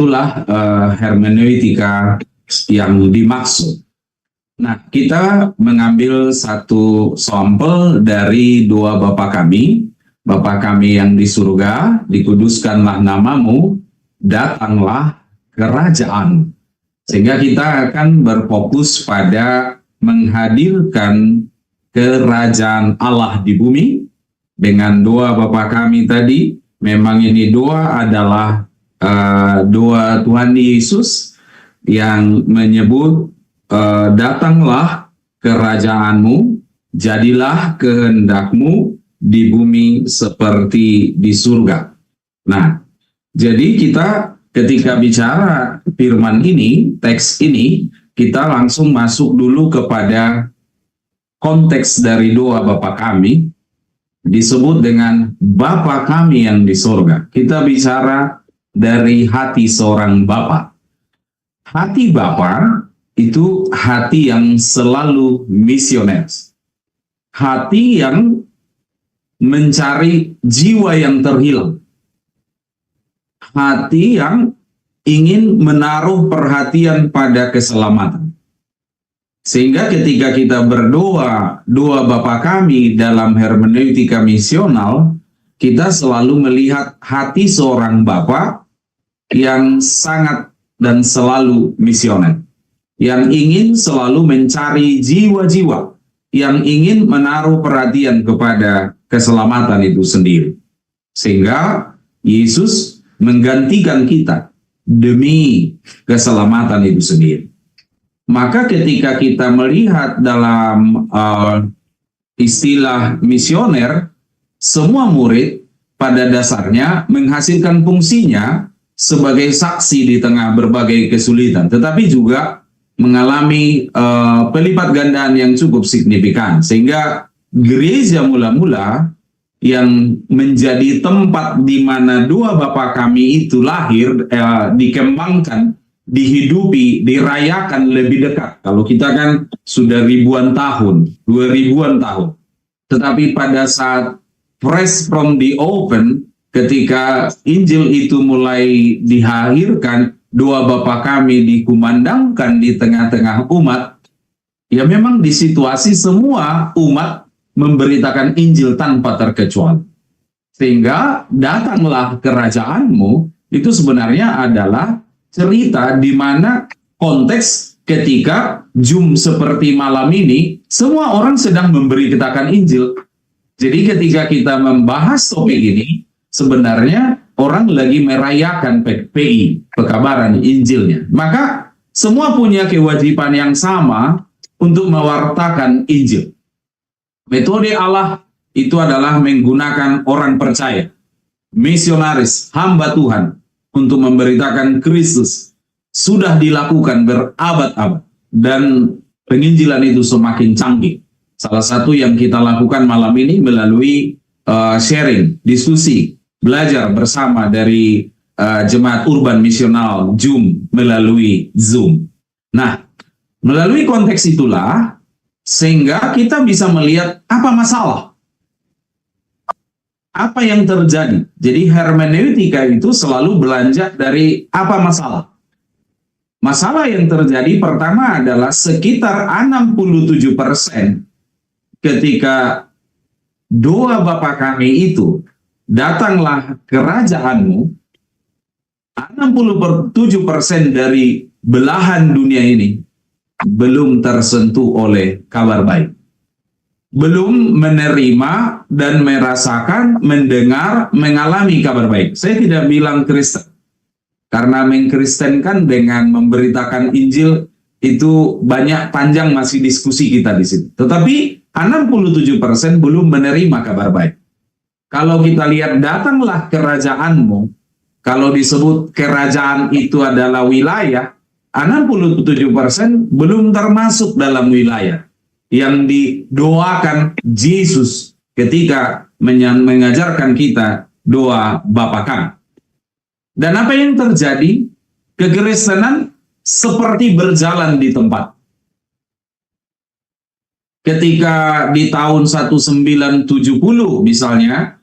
Itulah hermeneutika yang dimaksud. Nah, kita mengambil satu sampel dari doa Bapa kami. Bapa kami yang di surga, dikuduskanlah namamu, datanglah kerajaan. Sehingga kita akan berfokus pada menghadirkan kerajaan Allah di bumi. Dengan doa Bapa kami tadi, memang ini doa adalah doa Tuhan Yesus yang menyebut datanglah kerajaanmu, jadilah kehendakmu di bumi seperti di surga. Nah, jadi kita ketika bicara firman ini, teks ini, kita langsung masuk dulu kepada konteks dari doa Bapa kami, disebut dengan Bapa kami yang di surga. Kita bicara dari hati seorang bapa. Hati bapa itu hati yang selalu misioner. Hati yang mencari jiwa yang terhilang. Hati yang ingin menaruh perhatian pada keselamatan. Sehingga ketika kita berdoa, doa Bapa kami dalam hermeneutika misional, kita selalu melihat hati seorang bapa yang sangat dan selalu misioner, yang ingin selalu mencari jiwa-jiwa, yang ingin menaruh perhatian kepada keselamatan itu sendiri. Sehingga Yesus menggantikan kita demi keselamatan itu sendiri. Maka ketika kita melihat dalam istilah misioner, semua murid pada dasarnya menghasilkan fungsinya sebagai saksi di tengah berbagai kesulitan, tetapi juga mengalami pelipat gandaan yang cukup signifikan. Sehingga gereja mula-mula yang menjadi tempat di mana doa Bapa kami itu lahir, dikembangkan, dihidupi, dirayakan lebih dekat. Kalau kita kan sudah ribuan tahun, 2000-an tahun. Tetapi pada saat fresh from the oven, ketika Injil itu mulai dihadirkan, doa Bapa kami dikumandangkan di tengah-tengah umat, ya memang di situasi semua umat memberitakan Injil tanpa terkecuali. Sehingga datanglah kerajaanmu, itu sebenarnya adalah cerita di mana konteks ketika Zoom seperti malam ini, semua orang sedang memberitakan Injil. Jadi ketika kita membahas topik ini, sebenarnya orang lagi merayakan PI, pekabaran Injilnya. Maka semua punya kewajiban yang sama untuk mewartakan Injil. Metode Allah itu adalah menggunakan orang percaya, misionaris, hamba Tuhan, untuk memberitakan Kristus. Sudah dilakukan berabad-abad, dan penginjilan itu semakin canggih. Salah satu yang kita lakukan malam ini melalui sharing, diskusi, belajar bersama dari Jemaat Urban Misional Zoom melalui Zoom. Nah, melalui konteks itulah sehingga kita bisa melihat apa masalah, apa yang terjadi. Jadi hermeneutika itu selalu beranjak dari apa masalah. Masalah yang terjadi pertama adalah sekitar 67% ketika doa Bapa kami itu, datanglah kerajaanmu, 67% dari belahan dunia ini belum tersentuh oleh kabar baik. Belum menerima dan merasakan, mendengar, mengalami kabar baik. Saya tidak bilang Kristen, karena mengkristenkan dengan memberitakan Injil itu banyak, panjang masih diskusi kita di sini. Tetapi 67% belum menerima kabar baik. Kalau kita lihat datanglah kerajaanmu, kalau disebut kerajaan itu adalah wilayah, 67% belum termasuk dalam wilayah yang didoakan Yesus ketika mengajarkan kita doa Bapa kami. Dan apa yang terjadi? Kekristenan seperti berjalan di tempat. Ketika di tahun 1970 misalnya,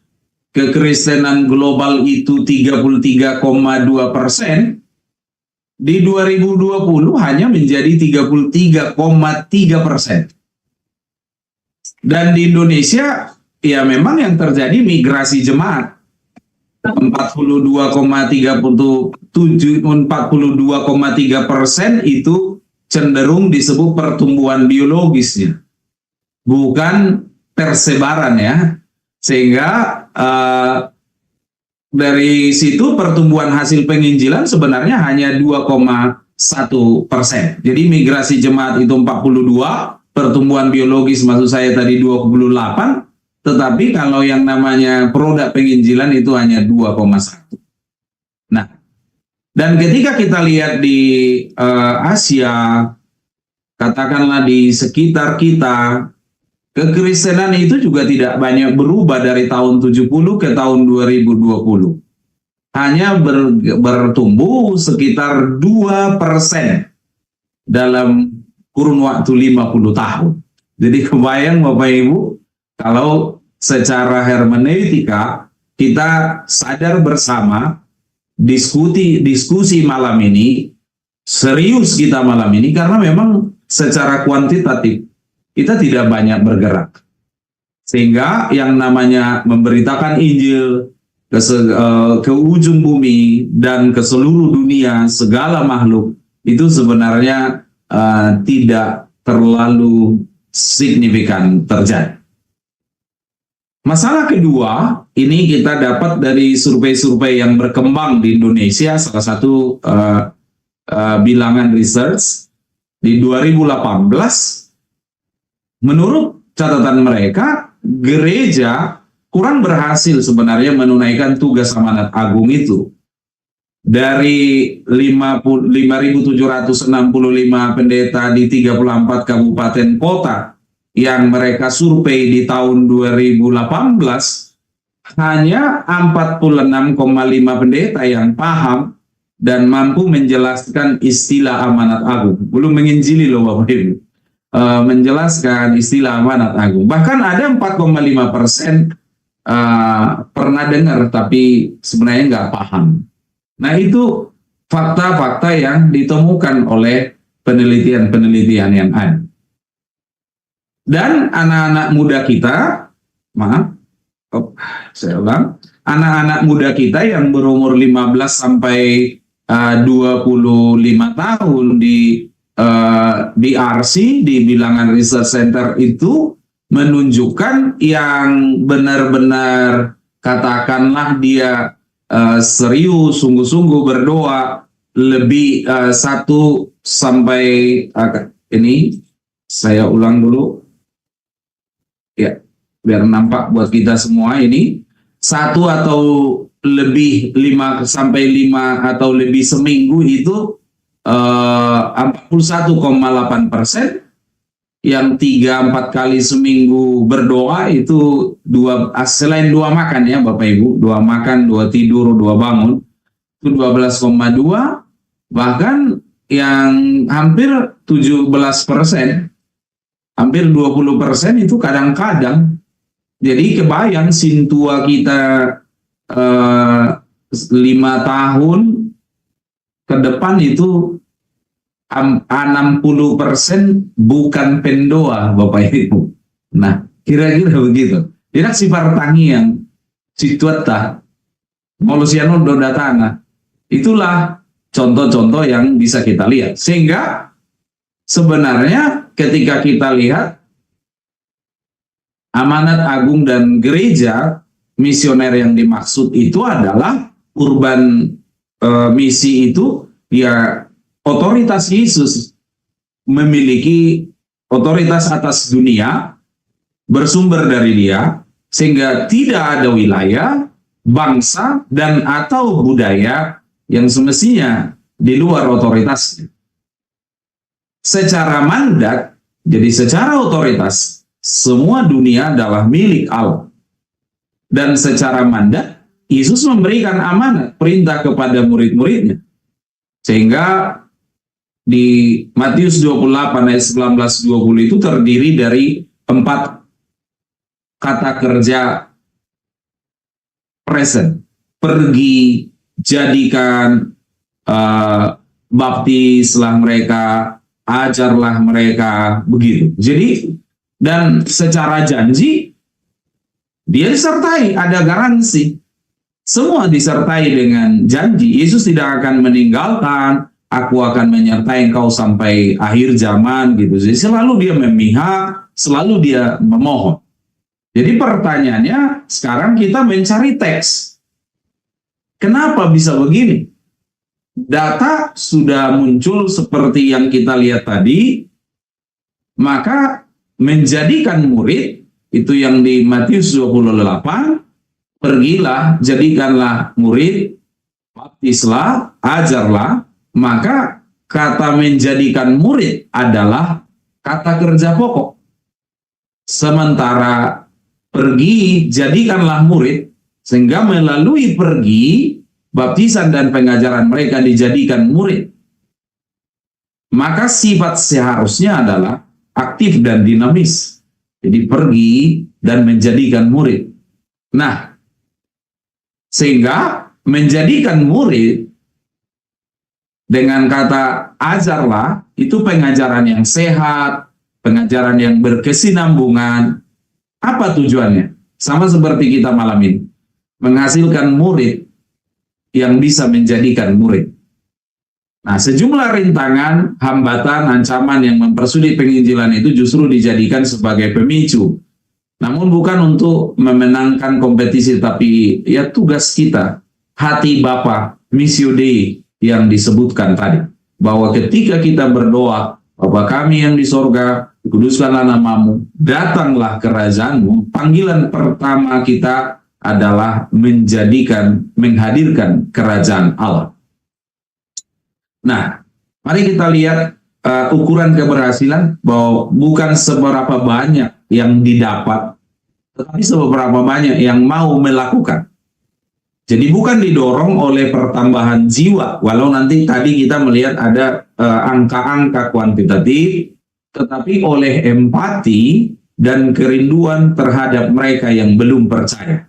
kekristenan global itu 33,2%, Di 2020 hanya menjadi 33,3%. Dan di Indonesia, ya memang yang terjadi migrasi jemaat. 42,3% itu cenderung disebut pertumbuhan biologisnya, bukan persebaran ya. Sehingga dari situ pertumbuhan hasil penginjilan sebenarnya hanya 2,1%. Jadi migrasi jemaat itu 42, pertumbuhan biologis maksud saya tadi 28, tetapi kalau yang namanya produk penginjilan itu hanya 2,1. Nah, dan ketika kita lihat di Asia, katakanlah di sekitar kita, kekristenan itu juga tidak banyak berubah dari tahun 70 ke tahun 2020. Hanya bertumbuh sekitar 2% dalam kurun waktu 50 tahun. Jadi kebayang Bapak Ibu, kalau secara hermeneutika kita sadar bersama, diskusi malam ini, serius kita malam ini, karena memang secara kuantitatif kita tidak banyak bergerak. Sehingga yang namanya memberitakan Injil ke ujung bumi dan ke seluruh dunia, segala makhluk, itu sebenarnya tidak terlalu signifikan terjadi. Masalah kedua, ini kita dapat dari survei-survei yang berkembang di Indonesia, salah satu bilangan research di 2018, menurut catatan mereka, gereja kurang berhasil sebenarnya menunaikan tugas amanat agung itu. Dari 5.765 pendeta di 34 kabupaten kota yang mereka survei di tahun 2018, hanya 46,5 pendeta yang paham dan mampu menjelaskan istilah amanat agung. Belum menginjili loh Bapak Ibu. Menjelaskan istilah amanat agung. Bahkan ada 4,5% pernah dengar tapi sebenarnya nggak paham. Nah, itu fakta-fakta yang ditemukan oleh penelitian-penelitian yang ada. Dan anak-anak muda kita, anak-anak muda kita yang berumur 15 sampai 25 tahun di RC, di Bilangan Research Center itu menunjukkan yang benar-benar katakanlah dia serius, sungguh-sungguh berdoa, lebih 1 sampai ini saya ulang dulu ya biar nampak buat kita semua, ini 1 atau lebih 5 sampai 5 atau lebih seminggu itu 41,8%. Yang 3-4 kali seminggu berdoa itu selain 2 makan ya Bapak Ibu, 2 makan, 2 tidur, 2 bangun, itu 12,2. Bahkan yang hampir 17%, hampir 20% itu kadang-kadang. Jadi kebayang sintua kita 5 tahun ke depan itu 60% bukan pendoa Bapak Ibu. Nah, kira-kira begitu. Tidak si partangi yang situata molusiano dodatana. Itulah contoh-contoh yang bisa kita lihat. Sehingga sebenarnya ketika kita lihat amanat agung dan gereja misioner yang dimaksud itu adalah urban misi itu ya otoritas Yesus memiliki otoritas atas dunia bersumber dari Dia, sehingga tidak ada wilayah, bangsa, dan atau budaya yang semestinya di luar otoritasnya. Secara mandat, jadi secara otoritas, semua dunia adalah milik Allah. Dan secara mandat, Yesus memberikan amanat, perintah kepada murid-muridnya. Sehingga di Matius 28 ayat 19-20 itu terdiri dari 4 kata kerja present. Pergi, jadikan, baptislah mereka, ajarlah mereka, begitu. Jadi, dan secara janji, dia disertai, ada garansi. Semua disertai dengan janji. Yesus tidak akan meninggalkan, aku akan menyertai engkau sampai akhir zaman, gitu. Jadi selalu dia memihak, selalu dia memohon. Jadi pertanyaannya, sekarang kita mencari teks. Kenapa bisa begini? Data sudah muncul seperti yang kita lihat tadi, maka menjadikan murid, itu yang di Matius 28, pergilah, jadikanlah murid, baptislah, ajarlah, maka kata menjadikan murid adalah kata kerja pokok. Sementara pergi, jadikanlah murid, sehingga melalui pergi, baptisan dan pengajaran mereka dijadikan murid. Maka sifat seharusnya adalah aktif dan dinamis. Jadi pergi dan menjadikan murid. Nah, sehingga menjadikan murid dengan kata ajarlah, itu pengajaran yang sehat, pengajaran yang berkesinambungan. Apa tujuannya? Sama seperti kita malam ini. Menghasilkan murid yang bisa menjadikan murid. Nah, sejumlah rintangan, hambatan, ancaman yang mempersulit penginjilan itu justru dijadikan sebagai pemicu. Namun bukan untuk memenangkan kompetisi, tapi ya tugas kita, hati Bapa, missio Dei yang disebutkan tadi. Bahwa ketika kita berdoa, Bapa kami yang di sorga, dikuduskanlah namamu, datanglah kerajaanmu, panggilan pertama kita adalah menghadirkan kerajaan Allah. Nah, mari kita lihat ukuran keberhasilan, bahwa bukan seberapa banyak yang didapat, tetapi seberapa banyak yang mau melakukan. Jadi bukan didorong oleh pertambahan jiwa, walau nanti tadi kita melihat ada angka-angka kuantitatif, tetapi oleh empati dan kerinduan terhadap mereka yang belum percaya.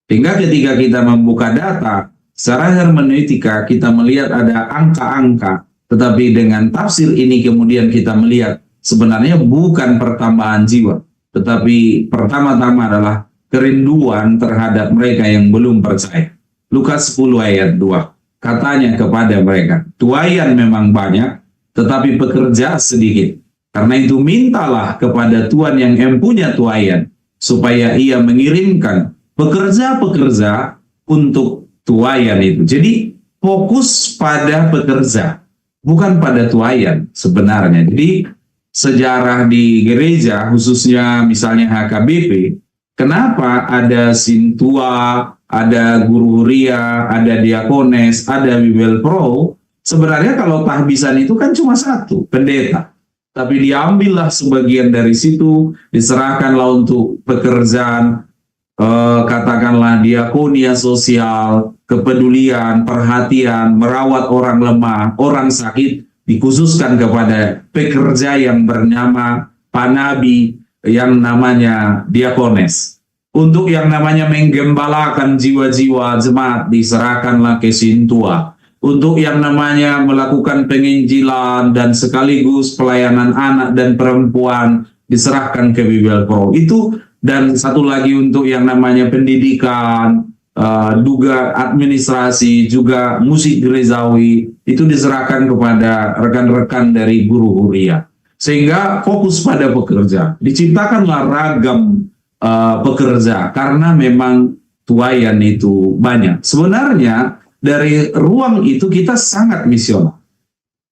Sehingga ketika kita membuka data, secara hermeneutika kita melihat ada angka-angka, tetapi dengan tafsir ini kemudian kita melihat sebenarnya bukan pertambahan jiwa, tetapi pertama-tama adalah kerinduan terhadap mereka yang belum percaya. Lukas 10 ayat 2, katanya kepada mereka, tuaian memang banyak, tetapi pekerja sedikit. Karena itu mintalah kepada Tuhan yang empunya tuaian, supaya ia mengirimkan pekerja-pekerja untuk tuaian itu. Jadi fokus pada pekerja, bukan pada tuaian sebenarnya. Jadi sejarah di gereja, khususnya misalnya HKBP, kenapa ada Sintua, ada guru huria, ada diakones, ada Bibel Pro? Sebenarnya kalau tahbisan itu kan cuma satu, pendeta. Tapi diambillah sebagian dari situ, diserahkanlah untuk pekerjaan, katakanlah diakonia sosial, kepedulian, perhatian, merawat orang lemah, orang sakit, dikhususkan kepada pekerja yang bernama panabi, yang namanya diakones. Untuk yang namanya menggembalakan jiwa-jiwa jemaat, diserahkanlah ke Sintua. Untuk yang namanya melakukan penginjilan dan sekaligus pelayanan anak dan perempuan, diserahkan ke Bibel Pro. Itu, dan satu lagi untuk yang namanya pendidikan, juga administrasi, juga musik gerejawi, itu diserahkan kepada rekan-rekan dari guru huria. Sehingga fokus pada pekerja. Diciptakanlah ragam pekerja, karena memang tuaian itu banyak. Sebenarnya dari ruang itu kita sangat misioner.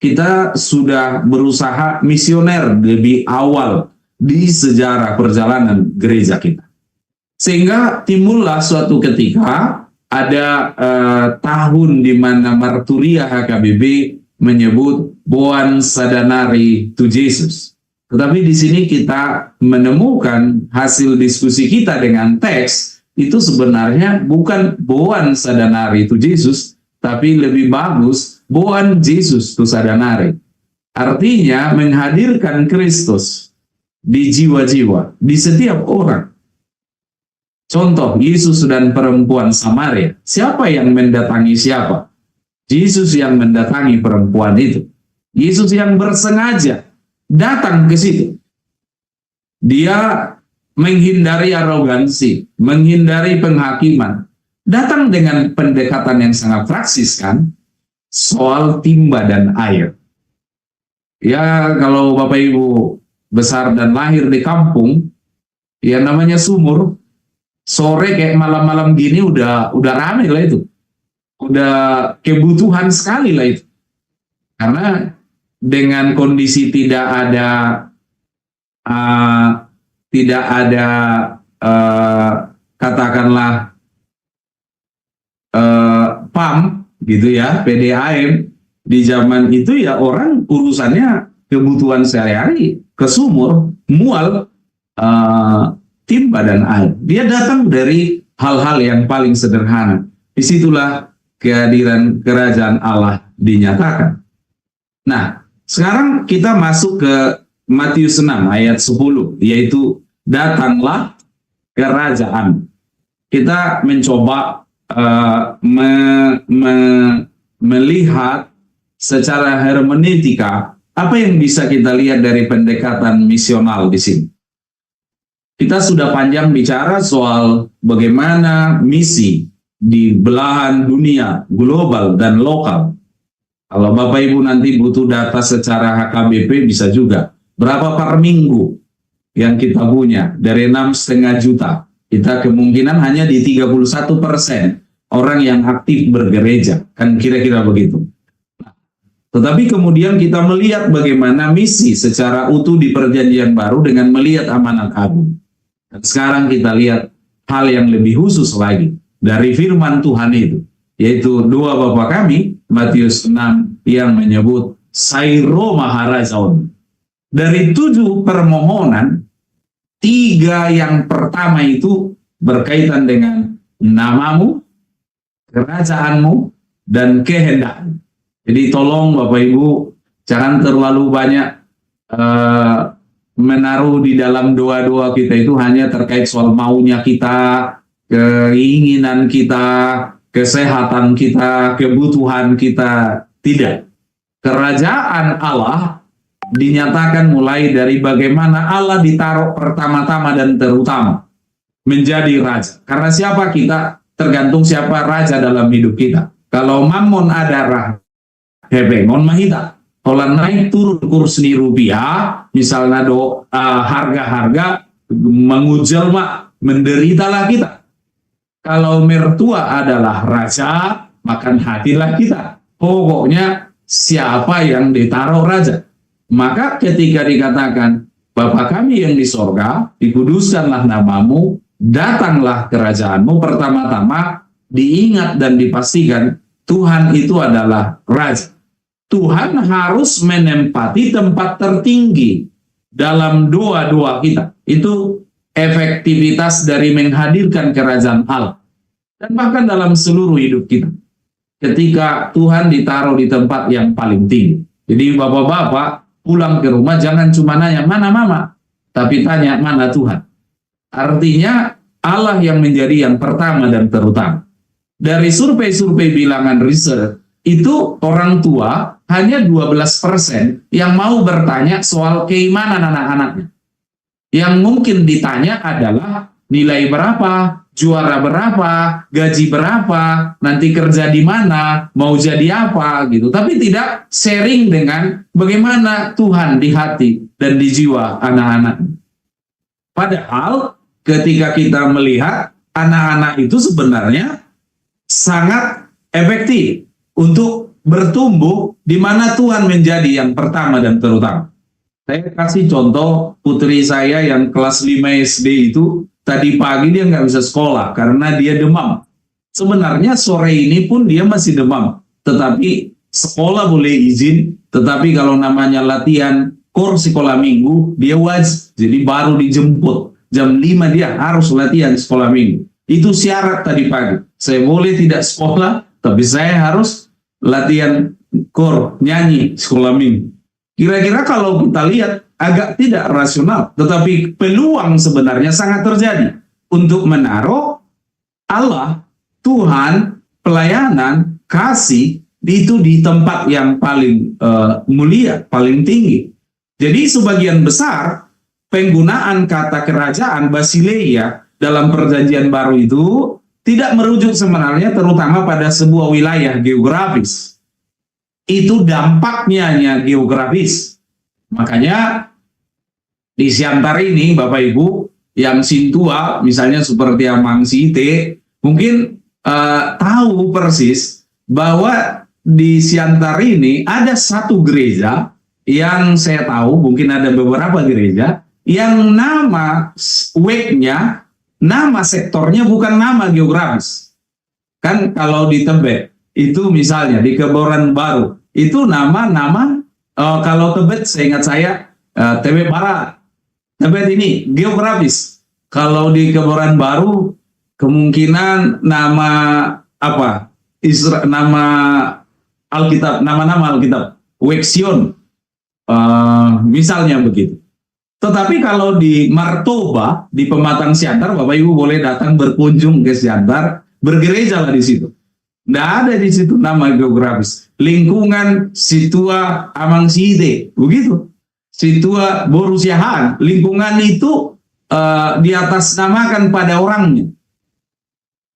Kita sudah berusaha misioner lebih awal di sejarah perjalanan gereja kita. Sehingga timbullah suatu ketika ada tahun di mana Marturia HKBP menyebut Boan Sadanari to Jesus. Tetapi di sini kita menemukan hasil diskusi kita dengan teks, itu sebenarnya bukan Boan Sadanari to Jesus, tapi lebih bagus Boan Jesus to Sadanari. Artinya menghadirkan Kristus di jiwa-jiwa, di setiap orang. Contoh, Yesus dan perempuan Samaria. Siapa yang mendatangi siapa? Yesus yang mendatangi perempuan itu. Yesus yang bersengaja datang ke situ. Dia menghindari arogansi, menghindari penghakiman. Datang dengan pendekatan yang sangat praksis kan, soal timba dan air. Ya kalau Bapak Ibu besar dan lahir di kampung, ya namanya sumur, sore kayak malam-malam gini udah rame lah itu. Udah kebutuhan sekali lah itu. Karena dengan kondisi tidak ada katakanlah PAM gitu ya, PDAM di zaman itu ya orang urusannya kebutuhan sehari-hari ke sumur, mual, timba dan air. Dia datang dari hal-hal yang paling sederhana. Disitulah kehadiran kerajaan Allah dinyatakan. Nah, sekarang kita masuk ke Matius 6 ayat 10, yaitu datanglah kerajaan. Kita mencoba melihat secara hermeneutika apa yang bisa kita lihat dari pendekatan misional di sini. Kita sudah panjang bicara soal bagaimana misi di belahan dunia, global dan lokal. Kalau Bapak Ibu nanti butuh data secara HKBP bisa juga. Berapa per minggu yang kita punya dari 6,5 juta. Kita kemungkinan hanya di 31% orang yang aktif bergereja. Kan kira-kira begitu. Tetapi kemudian kita melihat bagaimana misi secara utuh di Perjanjian Baru dengan melihat amanat agung. Dan sekarang kita lihat hal yang lebih khusus lagi dari firman Tuhan itu, yaitu doa Bapa kami, Matius 6, yang menyebut Sairo Maharajaon. Dari 7 permohonan, 3 yang pertama itu berkaitan dengan namamu, kerajaanmu, dan kehendakmu. Jadi tolong Bapak Ibu jangan terlalu banyak menaruh di dalam doa-doa kita itu hanya terkait soal maunya kita, keinginan kita, kesehatan kita, kebutuhan kita. Tidak. Kerajaan Allah dinyatakan mulai dari bagaimana Allah ditaruh pertama-tama dan terutama menjadi raja. Karena siapa kita tergantung siapa raja dalam hidup kita. Kalau Mammon ada hebengon mahita. Kalau naik turun kurs ni rupiah, misalnya harga-harga mengujel menderitalah kita. Kalau mertua adalah raja, makan hatilah kita. Pokoknya siapa yang ditaruh raja. Maka ketika dikatakan, Bapa kami yang di sorga, dikuduskanlah namamu, datanglah kerajaanmu, pertama-tama diingat dan dipastikan Tuhan itu adalah raja. Tuhan harus menempati tempat tertinggi dalam doa-doa kita. Itu efektivitas dari menghadirkan kerajaan Allah. Dan bahkan dalam seluruh hidup kita. Ketika Tuhan ditaruh di tempat yang paling tinggi. Jadi bapak-bapak pulang ke rumah jangan cuma nanya, mana mama? Tapi tanya, mana Tuhan? Artinya Allah yang menjadi yang pertama dan terutama. Dari survei-survei bilangan research, itu orang tua hanya 12% yang mau bertanya soal keimanan anak-anaknya. Yang mungkin ditanya adalah nilai berapa, juara berapa, gaji berapa, nanti kerja di mana, mau jadi apa gitu. Tapi tidak sharing dengan bagaimana Tuhan di hati dan di jiwa anak-anak. Padahal ketika kita melihat anak-anak itu sebenarnya sangat efektif untuk bertumbuh di mana Tuhan menjadi yang pertama dan terutama. Saya kasih contoh putri saya yang kelas 5 SD itu tadi pagi dia nggak bisa sekolah karena dia demam. Sebenarnya sore ini pun dia masih demam, tetapi sekolah boleh izin, tetapi kalau namanya latihan kurs sekolah minggu dia wajib, jadi baru dijemput jam 5 dia harus latihan sekolah minggu. Itu syarat tadi pagi. Saya boleh tidak sekolah, tapi saya harus latihan kor, nyanyi sekolah minggu. Kira-kira kalau kita lihat agak tidak rasional, tetapi peluang sebenarnya sangat terjadi untuk menaruh Allah, Tuhan, pelayanan, kasih itu di tempat yang paling mulia, paling tinggi. Jadi sebagian besar penggunaan kata kerajaan Basileia dalam perjanjian baru itu tidak merujuk sebenarnya terutama pada sebuah wilayah geografis. Itu dampaknya hanya geografis. Makanya di Siantar ini Bapak Ibu yang Sintua misalnya seperti Amang Site mungkin tahu persis bahwa di Siantar ini ada satu gereja yang saya tahu, mungkin ada beberapa gereja yang nama wake-nya, nama sektornya bukan nama geografis. Kan kalau di Tebet itu misalnya di Kebayoran Baru itu nama-nama kalau Tebet seingat saya Tebet Barat, Tebet ini geografis. Kalau di Kebayoran Baru kemungkinan nama apa? Nama Alkitab, nama-nama Alkitab, Weksion, misalnya begitu. Tetapi kalau di Martoba, di Pematang Siantar, Bapak Ibu boleh datang berkunjung ke Siantar, bergereja lah di situ. Tidak ada di situ nama geografis. Lingkungan Situa Amang Site, begitu. Situa Borusiahan, lingkungan itu diatasnamakan pada orangnya.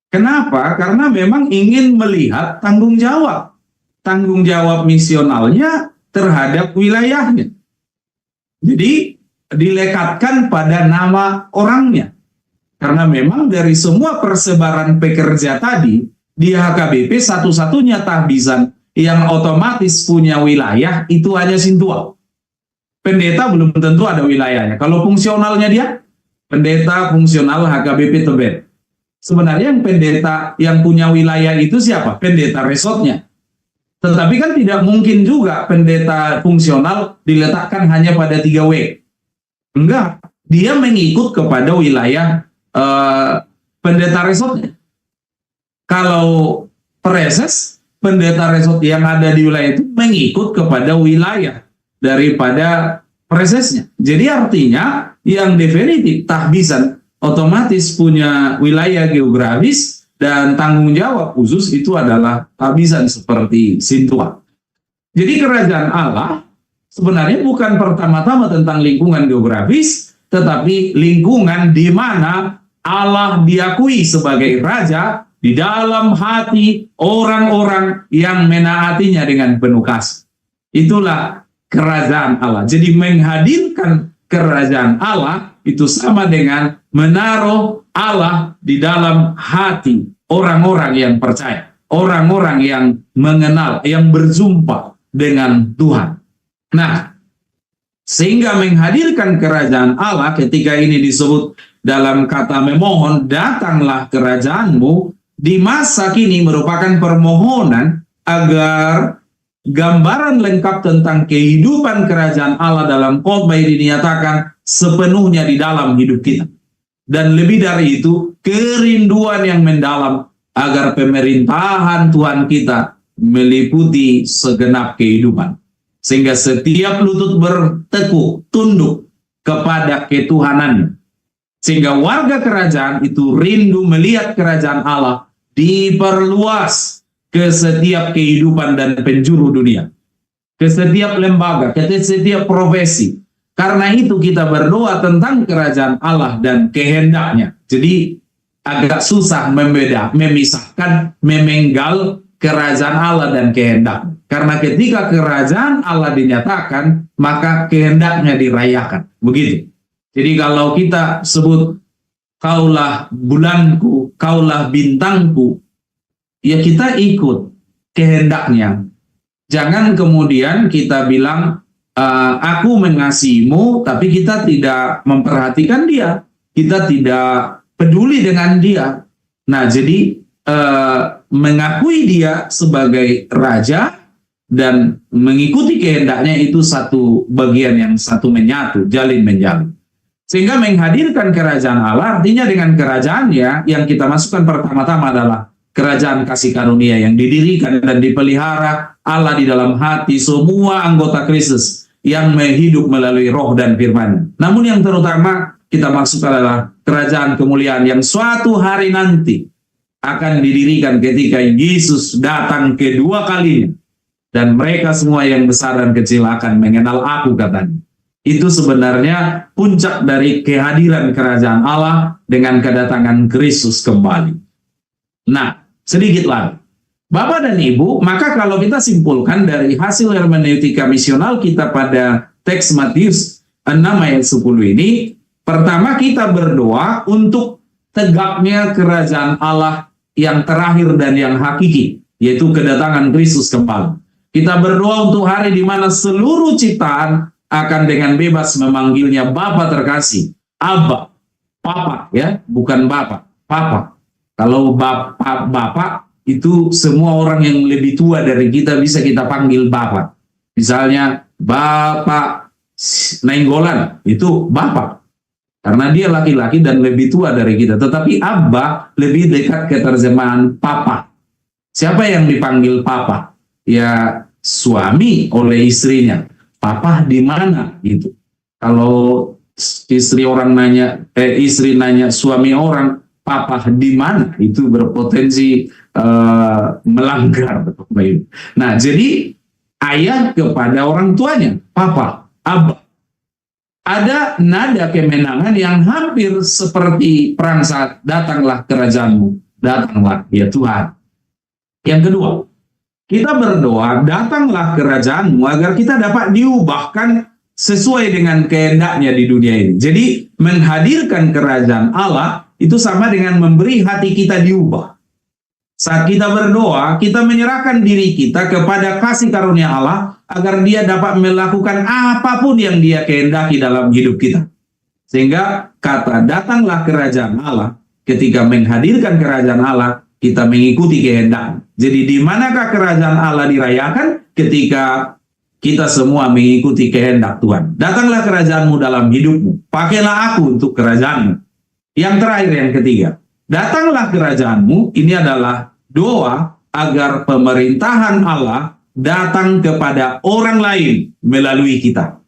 Kenapa? Karena memang ingin melihat tanggung jawab misionalnya terhadap wilayahnya. Jadi dilekatkan pada nama orangnya. Karena memang dari semua persebaran pekerja tadi di HKBP satu-satunya tahbisan yang otomatis punya wilayah itu hanya Sintua. Pendeta belum tentu ada wilayahnya. Kalau fungsionalnya dia pendeta fungsional HKBP Tebet. Sebenarnya yang pendeta yang punya wilayah itu siapa? Pendeta resotnya. Tetapi kan tidak mungkin juga pendeta fungsional diletakkan hanya pada 3W. Enggak, dia mengikut kepada wilayah pendeta resotnya. Kalau preses, pendeta resort yang ada di wilayah itu mengikut kepada wilayah daripada presesnya. Jadi artinya yang definitif tahbisan otomatis punya wilayah geografis dan tanggung jawab khusus itu adalah tahbisan seperti Sintua. Jadi kerajaan Allah sebenarnya bukan pertama-tama tentang lingkungan geografis, tetapi lingkungan di mana Allah diakui sebagai raja di dalam hati orang-orang yang menaatinya dengan penuh kasih. Itulah kerajaan Allah. Jadi menghadirkan kerajaan Allah itu sama dengan menaruh Allah di dalam hati orang-orang yang percaya, orang-orang yang mengenal, yang berjumpa dengan Tuhan. Nah, sehingga menghadirkan kerajaan Allah ketika ini disebut dalam kata memohon, datanglah kerajaanmu, di masa kini merupakan permohonan agar gambaran lengkap tentang kehidupan kerajaan Allah dalam khotbah ini dinyatakan sepenuhnya di dalam hidup kita. Dan lebih dari itu, kerinduan yang mendalam agar pemerintahan Tuhan kita meliputi segenap kehidupan. Sehingga setiap lutut bertekuk, tunduk kepada ketuhanannya. Sehingga warga kerajaan itu rindu melihat kerajaan Allah diperluas ke setiap kehidupan dan penjuru dunia. Ke setiap lembaga, ke setiap profesi. Karena itu kita berdoa tentang kerajaan Allah dan kehendaknya. Jadi agak susah memisahkan, memenggal kerajaan Allah dan kehendak. Karena ketika kerajaan Allah dinyatakan, maka kehendaknya dirayakan. Begitu. Jadi kalau kita sebut kaulah bulanku, kaulah bintangku, ya kita ikut kehendaknya. Jangan kemudian kita bilang, aku mengasihimu, tapi kita tidak memperhatikan dia. Kita tidak peduli dengan dia. Nah, jadi mengakui dia sebagai raja dan mengikuti kehendaknya itu satu bagian yang satu menyatu, jalin menjalin. Sehingga menghadirkan kerajaan Allah, artinya dengan kerajaannya yang kita masukkan pertama-tama adalah kerajaan kasih karunia yang didirikan dan dipelihara Allah di dalam hati semua anggota Kristus yang hidup melalui roh dan firman. Namun yang terutama kita maksud adalah kerajaan kemuliaan yang suatu hari nanti akan didirikan ketika Yesus datang kedua kalinya. Dan mereka semua yang besar dan kecil akan mengenal aku, katanya. Itu sebenarnya puncak dari kehadiran kerajaan Allah dengan kedatangan Kristus kembali. Nah, sedikit lagi. Bapak dan Ibu, maka kalau kita simpulkan dari hasil hermeneutika misional kita pada teks Matius 6 ayat 10 ini, pertama kita berdoa untuk tegaknya kerajaan Allah yang terakhir dan yang hakiki, yaitu kedatangan Kristus kembali. Kita berdoa untuk hari di mana seluruh ciptaan akan dengan bebas memanggilnya Bapa terkasih, Abba, Papa, ya, bukan Bapak, Papa. Kalau Bapak itu semua orang yang lebih tua dari kita bisa kita panggil Bapak. Misalnya Bapak Nainggolan, itu Bapak. Karena dia laki-laki dan lebih tua dari kita. Tetapi Abba lebih dekat ke terjemahan Papa. Siapa yang dipanggil Papa? Ya suami oleh istrinya. Papa di mana? Gitu. Kalau istri nanya suami orang, Papa di mana? Itu berpotensi melanggar. Nah, jadi ayah kepada orang tuanya, Papa, Abba. Ada nada kemenangan yang hampir seperti perang saat datanglah kerajaanmu, datanglah ya Tuhan. Yang kedua, kita berdoa, datanglah kerajaanmu agar kita dapat diubahkan sesuai dengan kehendaknya di dunia ini. Jadi menghadirkan kerajaan Allah itu sama dengan memberi hati kita diubah. Saat kita berdoa, kita menyerahkan diri kita kepada kasih karunia Allah agar dia dapat melakukan apapun yang dia kehendaki dalam hidup kita. Sehingga kata datanglah kerajaan Allah, ketika menghadirkan kerajaan Allah, kita mengikuti kehendak. Jadi di manakah kerajaan Allah dirayakan? Ketika kita semua mengikuti kehendak Tuhan. Datanglah kerajaanmu dalam hidupmu. Pakailah aku untuk kerajaanmu. Yang terakhir, yang ketiga. Datanglah kerajaanmu, ini adalah doa agar pemerintahan Allah datang kepada orang lain melalui kita.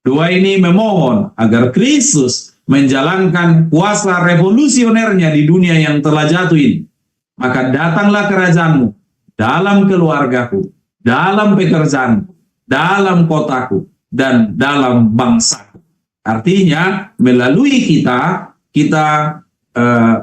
Doa ini memohon agar Kristus menjalankan kuasa revolusionernya di dunia yang telah jatuh ini. Maka datanglah kerajaanmu dalam keluargaku, dalam pekerjaanku, dalam kotaku, dan dalam bangsaku. Artinya melalui kita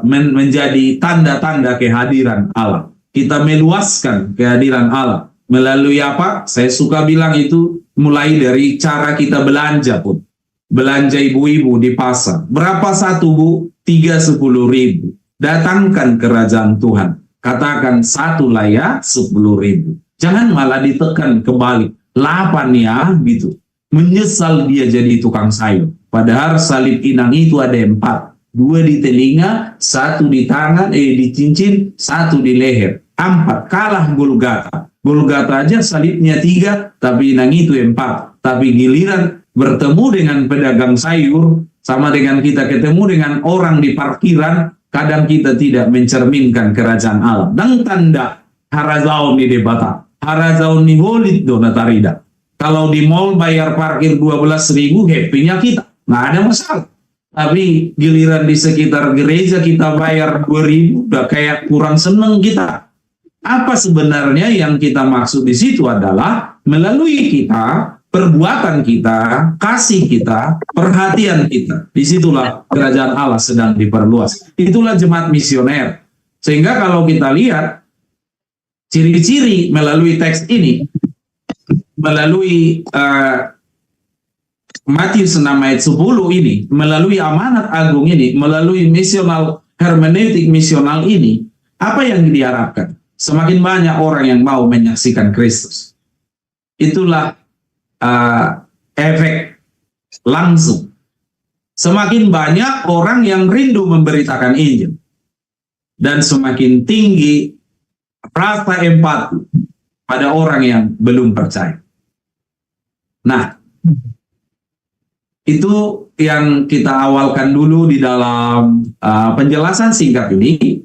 menjadi tanda-tanda kehadiran Allah. Kita meluaskan kehadiran Allah. Melalui apa? Saya suka bilang itu mulai dari cara kita belanja pun. Belanja ibu-ibu di pasar. Berapa satu, Bu? 3-10 ribu. Datangkan kerajaan Tuhan. Katakan satu lah ya, 10 ribu. Jangan malah ditekan kembali. 8 ya, gitu. Menyesal dia jadi tukang sayur. Padahal salib inang itu ada 4. 2 di telinga, 1 di tangan, di cincin, 1 di leher. 4, kalah Golgota. Golgota aja salibnya 3, tapi inang itu 4. Tapi giliran bertemu dengan pedagang sayur, sama dengan kita ketemu dengan orang di parkiran, kadang kita tidak mencerminkan kerajaan Allah. Dan tanda harazaon di debata, harazaon ni holit donatarida. Kalau di mall bayar parkir 12.000, happy-nya kita, nggak ada masalah. Tapi giliran di sekitar gereja kita bayar 2.000, udah kayak kurang seneng kita. Apa sebenarnya yang kita maksud di situ adalah melalui kita, perbuatan kita, kasih kita, perhatian kita. Disitulah kerajaan Allah sedang diperluas. Itulah jemaat misioner. Sehingga kalau kita lihat ciri-ciri melalui teks ini, melalui Matius 6 ayat 10 ini, melalui amanat agung ini, melalui misional hermeneutik misional ini, apa yang diharapkan? Semakin banyak orang yang mau menyaksikan Kristus. Itulah efek langsung. Semakin banyak orang yang rindu memberitakan Injil. Dan semakin tinggi rasa empati pada orang yang belum percaya. Nah, itu yang kita awalkan dulu di dalam penjelasan singkat ini.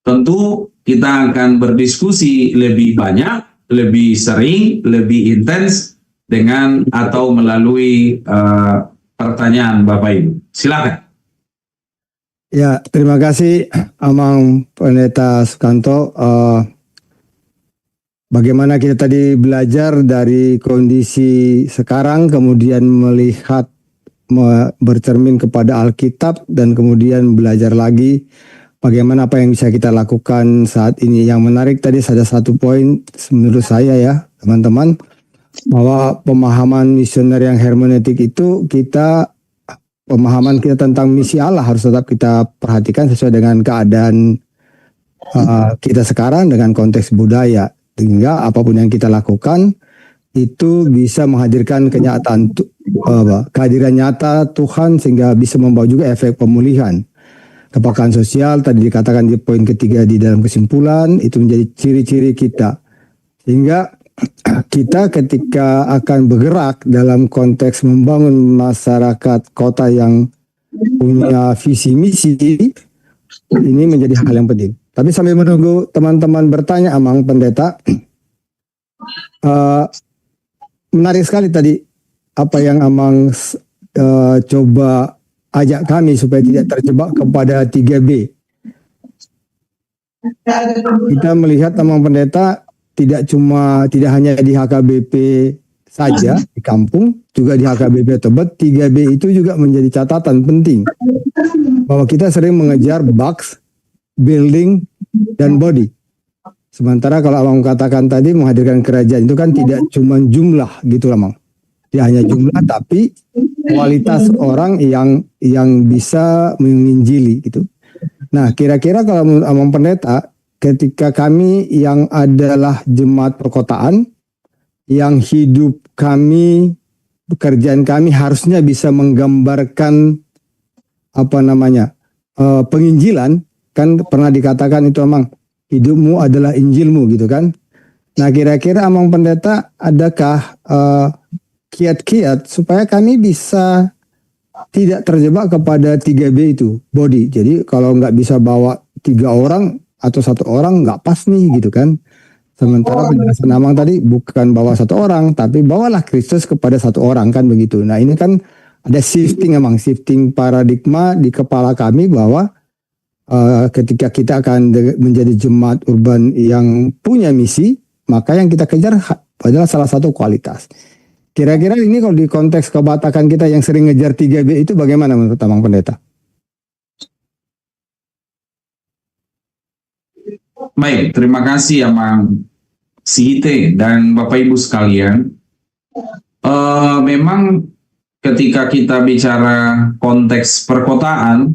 Tentu kita akan berdiskusi lebih banyak, lebih sering, lebih intens dengan atau melalui pertanyaan Bapak Ibu. Silakan. Ya, terima kasih Amang Pendeta Sukanto. Bagaimana kita tadi belajar dari kondisi sekarang, kemudian melihat bercermin kepada Alkitab, dan kemudian belajar lagi bagaimana apa yang bisa kita lakukan saat ini. Yang menarik tadi ada satu poin menurut saya ya teman-teman, bahwa pemahaman misioner yang hermeneutik itu pemahaman kita tentang misi Allah harus tetap kita perhatikan sesuai dengan keadaan kita sekarang dengan konteks budaya, sehingga apapun yang kita lakukan itu bisa menghadirkan kenyataan kehadiran nyata Tuhan, sehingga bisa membawa juga efek pemulihan. Kepekaan sosial tadi dikatakan di poin ketiga di dalam kesimpulan, itu menjadi ciri-ciri kita, sehingga kita ketika akan bergerak dalam konteks membangun masyarakat kota yang punya visi misi, ini menjadi hal yang penting. Tapi sambil menunggu teman-teman bertanya, Amang Pendeta, menarik sekali tadi apa yang Amang coba ajak kami supaya tidak terjebak kepada 3B. Kita melihat Amang Pendeta tidak hanya di HKBP saja di kampung, juga di HKBP Tebet. 3B itu juga menjadi catatan penting bahwa kita sering mengejar box, building, dan body. Sementara kalau Amang katakan tadi menghadirkan kerajaan itu kan tidak cuma jumlah gitu Amang. Tidak hanya jumlah tapi kualitas orang yang bisa menginjili gitu. Nah, kira-kira kalau menurut Amang Pendeta, ketika kami yang adalah jemaat perkotaan, yang hidup kami, pekerjaan kami harusnya bisa menggambarkan penginjilan, kan pernah dikatakan itu Amang, hidupmu adalah Injilmu gitu kan. Nah, kira-kira Amang Pendeta adakah kiat-kiat supaya kami bisa tidak terjebak kepada 3B itu, body. Jadi kalau nggak bisa bawa 3 orang atau 1 orang nggak pas nih gitu kan. Sementara penjelasan Amang tadi bukan bawa 1 orang, tapi bawalah Kristus kepada 1 orang kan begitu. Nah, ini kan ada shifting paradigma di kepala kami bahwa ketika kita akan menjadi jemaat urban yang punya misi, maka yang kita kejar adalah salah satu kualitas. Kira-kira ini kalau di konteks kebatakan kita yang sering ngejar 3B itu bagaimana menurut Amang Pendeta? Baik, terima kasih Amang Sihite dan Bapak Ibu sekalian. Memang ketika kita bicara konteks perkotaan,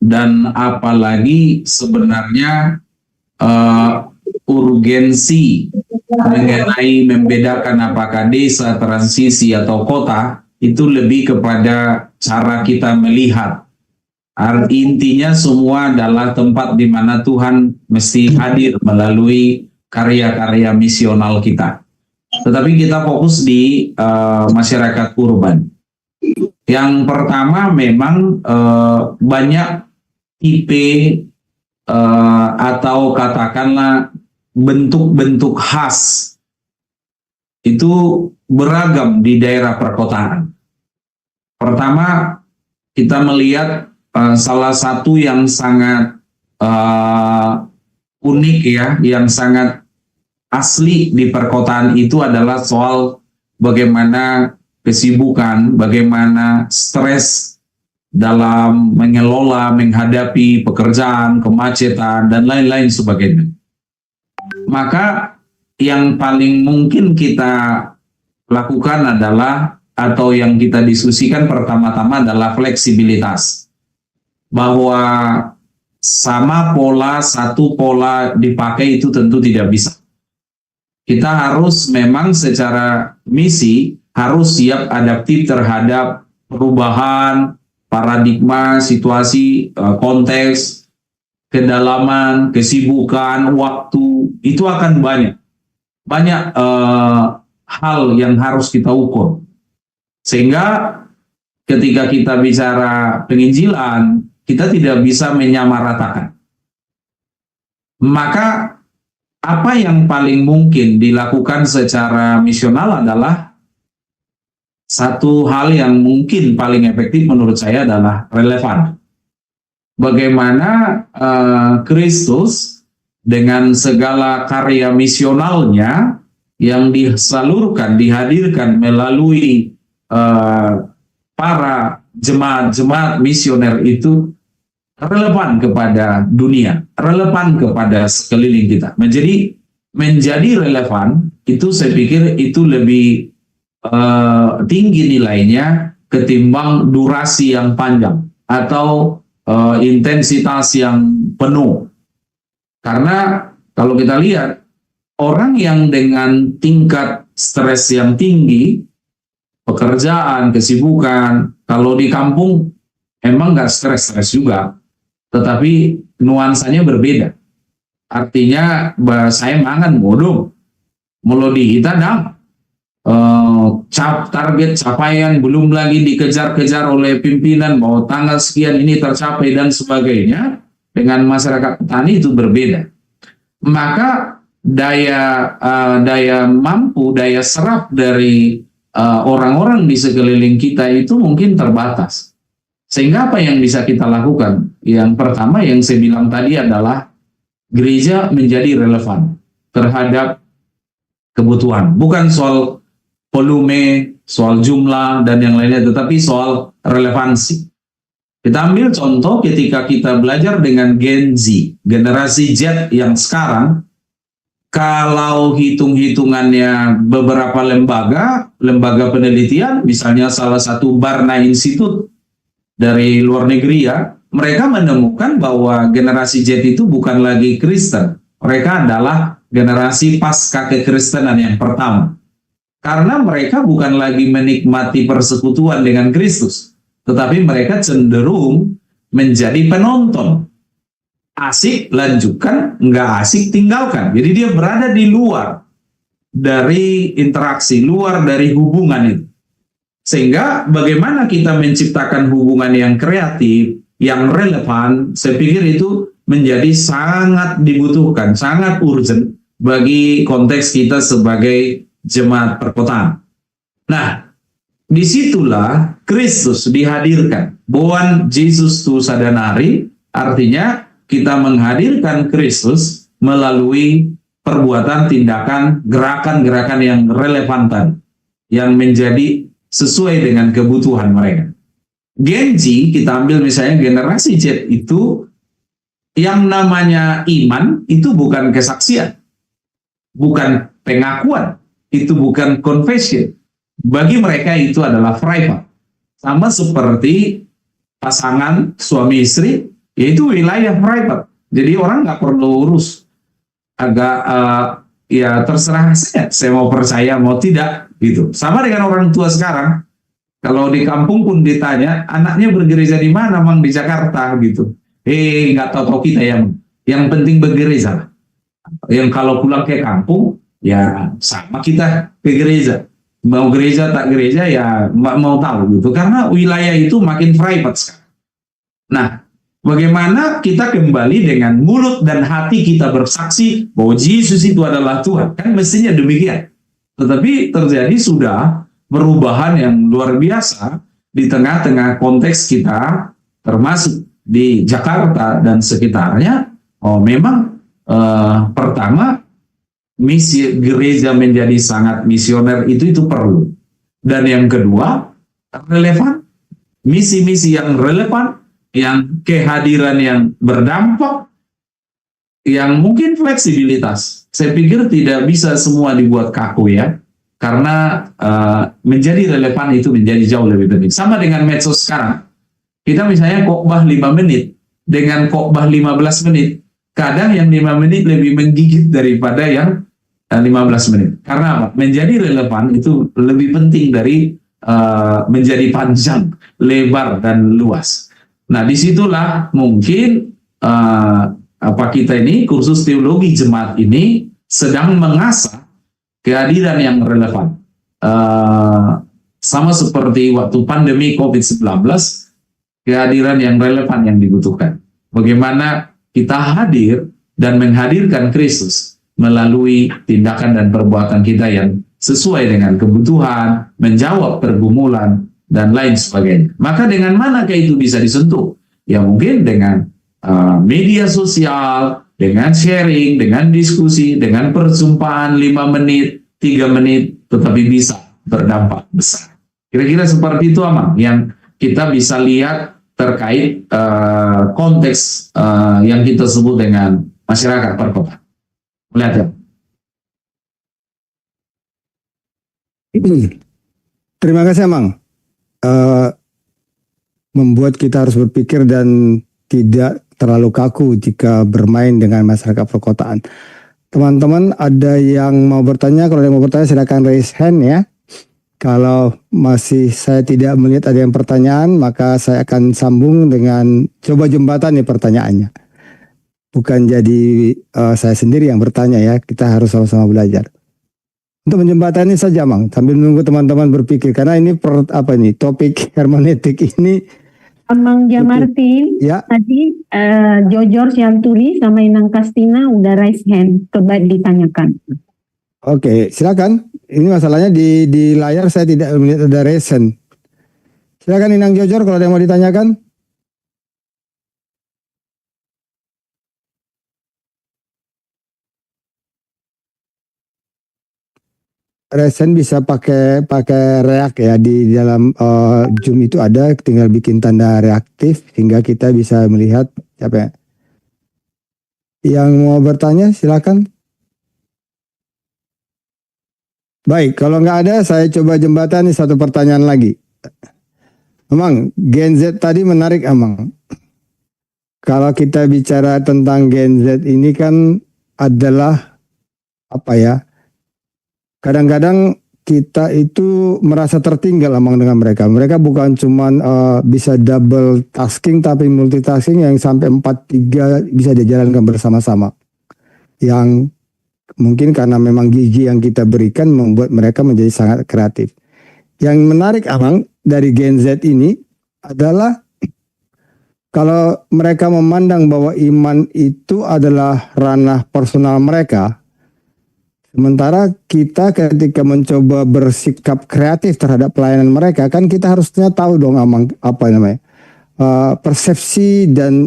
dan apalagi sebenarnya urgensi mengenai membedakan apakah desa, transisi, atau kota, itu lebih kepada cara kita melihat. Intinya semua adalah tempat di mana Tuhan mesti hadir melalui karya-karya misional kita. Tetapi kita fokus di masyarakat urban. Yang pertama memang banyak tipe atau katakanlah bentuk-bentuk khas itu beragam di daerah perkotaan. Pertama, kita melihat salah satu yang sangat unik ya, yang sangat asli di perkotaan itu adalah soal bagaimana kesibukan, bagaimana stres dalam mengelola, menghadapi pekerjaan, kemacetan, dan lain-lain sebagainya. Maka yang paling mungkin kita lakukan adalah, atau yang kita diskusikan pertama-tama adalah fleksibilitas. Bahwa sama pola, satu pola dipakai itu tentu tidak bisa. Kita harus memang secara misi harus siap adaptif terhadap perubahan paradigma, situasi, konteks, kedalaman, kesibukan, waktu, itu akan banyak hal yang harus kita ukur. Sehingga ketika kita bicara penginjilan, kita tidak bisa menyamaratakan. Maka apa yang paling mungkin dilakukan secara misional adalah satu hal yang mungkin paling efektif menurut saya adalah relevan. bagaimana Kristus dengan segala karya misionalnya yang disalurkan, dihadirkan melalui para jemaat-jemaat misioner itu relevan kepada dunia, relevan kepada sekeliling kita. Menjadi relevan itu saya pikir itu lebih tinggi nilainya ketimbang durasi yang panjang atau intensitas yang penuh. Karena kalau kita lihat orang yang dengan tingkat stres yang tinggi, pekerjaan, kesibukan, kalau di kampung emang nggak stres-stres juga, tetapi nuansanya berbeda. Artinya saya mangan bodoh, melodi kita dang, target capaian belum lagi dikejar-kejar oleh pimpinan bahwa tanggal sekian ini tercapai dan sebagainya. Dengan masyarakat petani itu berbeda. Maka daya mampu, daya serap dari orang-orang di sekeliling kita itu mungkin terbatas. Sehingga apa yang bisa kita lakukan? Yang pertama yang saya bilang tadi adalah gereja menjadi relevan terhadap kebutuhan. Bukan soal volume, soal jumlah, dan yang lainnya, tetapi soal relevansi. Kita ambil contoh ketika kita belajar dengan Gen Z, generasi Z yang sekarang, kalau hitung-hitungannya beberapa lembaga penelitian, misalnya salah satu Barna Institute dari luar negeri ya, mereka menemukan bahwa generasi Z itu bukan lagi Kristen. Mereka adalah generasi pasca kekristenan yang pertama. Karena mereka bukan lagi menikmati persekutuan dengan Kristus, tetapi mereka cenderung menjadi penonton. Asik lanjutkan, nggak asik tinggalkan. Jadi dia berada di luar dari interaksi, luar dari hubungan itu. Sehingga bagaimana kita menciptakan hubungan yang kreatif, yang relevan, saya pikir itu menjadi sangat dibutuhkan, sangat urgent bagi konteks kita sebagai jemaat perkotaan. Nah, disitulah Kristus dihadirkan. Born Jesus to Sadanari, artinya kita menghadirkan Kristus melalui perbuatan, tindakan, gerakan-gerakan yang relevan tadi, yang menjadi sesuai dengan kebutuhan mereka. Gen Z, kita ambil misalnya generasi Z itu, yang namanya iman itu bukan kesaksian, bukan pengakuan, itu bukan confession. Bagi mereka itu adalah private. Sama seperti pasangan suami istri, yaitu wilayah private. Jadi orang nggak perlu urus. Agak ya terserah saya mau percaya mau tidak gitu. Sama dengan orang tua sekarang. Kalau di kampung pun ditanya, anaknya bergereja di mana, Mang? Di Jakarta gitu. Nggak tahu kita yang penting bergereja. Yang kalau pulang ke kampung, ya sama kita ke gereja. Mau gereja tak gereja ya mau tahu gitu. Karena wilayah itu makin private sekarang. Nah, bagaimana kita kembali dengan mulut dan hati kita bersaksi bahwa Yesus itu adalah Tuhan. Kan mestinya demikian. Tetapi terjadi sudah perubahan yang luar biasa di tengah-tengah konteks kita, termasuk di Jakarta dan sekitarnya. Memang pertama, misi gereja menjadi sangat misioner itu perlu. Dan yang kedua, relevan. Misi-misi yang relevan, yang kehadiran yang berdampak, yang mungkin fleksibilitas. Saya pikir tidak bisa semua dibuat kaku ya. Karena menjadi relevan itu menjadi jauh lebih penting. Sama dengan medsos sekarang. Kita misalnya khotbah 5 menit dengan khotbah 15 menit. Kadang yang 5 menit lebih menggigit daripada yang 15 menit. Karena apa? Menjadi relevan itu lebih penting dari menjadi panjang, lebar, dan luas. Nah, disitulah mungkin kita ini, kursus teologi jemaat ini sedang mengasah kehadiran yang relevan. Sama seperti waktu pandemi COVID-19, kehadiran yang relevan yang dibutuhkan. Bagaimana kita hadir dan menghadirkan Kristus melalui tindakan dan perbuatan kita yang sesuai dengan kebutuhan, menjawab pergumulan, dan lain sebagainya. Maka dengan manakah itu bisa disentuh? Ya mungkin dengan media sosial, dengan sharing, dengan diskusi, dengan perjumpaan 5 menit, 3 menit, tetapi bisa berdampak besar. Kira-kira seperti itu Amang, yang kita bisa lihat terkait konteks yang kita sebut dengan masyarakat perkotaan. Melihat ya? Terima kasih Amang. Membuat kita harus berpikir dan tidak terlalu kaku jika bermain dengan masyarakat perkotaan. Teman-teman ada yang mau bertanya? Kalau ada yang mau bertanya silakan raise hand ya. Kalau masih saya tidak melihat ada yang pertanyaan, maka saya akan sambung dengan coba jembatan nih pertanyaannya. Bukan jadi saya sendiri yang bertanya ya, kita harus sama-sama belajar. Untuk menjembatani saja, Mang, sambil menunggu teman-teman berpikir, karena ini topik hermeneutik ini. Amang Jamartin, Ya. tadi Jojor Sianturi sama Inang Kastina udah raise hand, coba ditanyakan. Oke, silakan. Ini masalahnya di layar saya tidak melihat ada raise hand. Silakan Inang Jojor kalau ada yang mau ditanyakan. Resen bisa pakai react ya di dalam Zoom itu ada, tinggal bikin tanda reaktif sehingga kita bisa melihat siapa ya. Yang mau bertanya silakan. Baik, kalau nggak ada saya coba jembatani satu pertanyaan lagi. Amang, Gen Z tadi menarik Amang. Kalau kita bicara tentang Gen Z ini kan adalah apa ya? Kadang-kadang kita itu merasa tertinggal Amang dengan mereka. Mereka bukan cuman bisa double tasking tapi multitasking yang sampai 4-3 bisa dijalankan bersama-sama. Yang mungkin karena memang gizi yang kita berikan membuat mereka menjadi sangat kreatif. Yang menarik Amang dari Gen Z ini adalah kalau mereka memandang bahwa iman itu adalah ranah personal mereka. Sementara kita ketika mencoba bersikap kreatif terhadap pelayanan mereka, kan kita harusnya tahu dong Amang apa namanya persepsi dan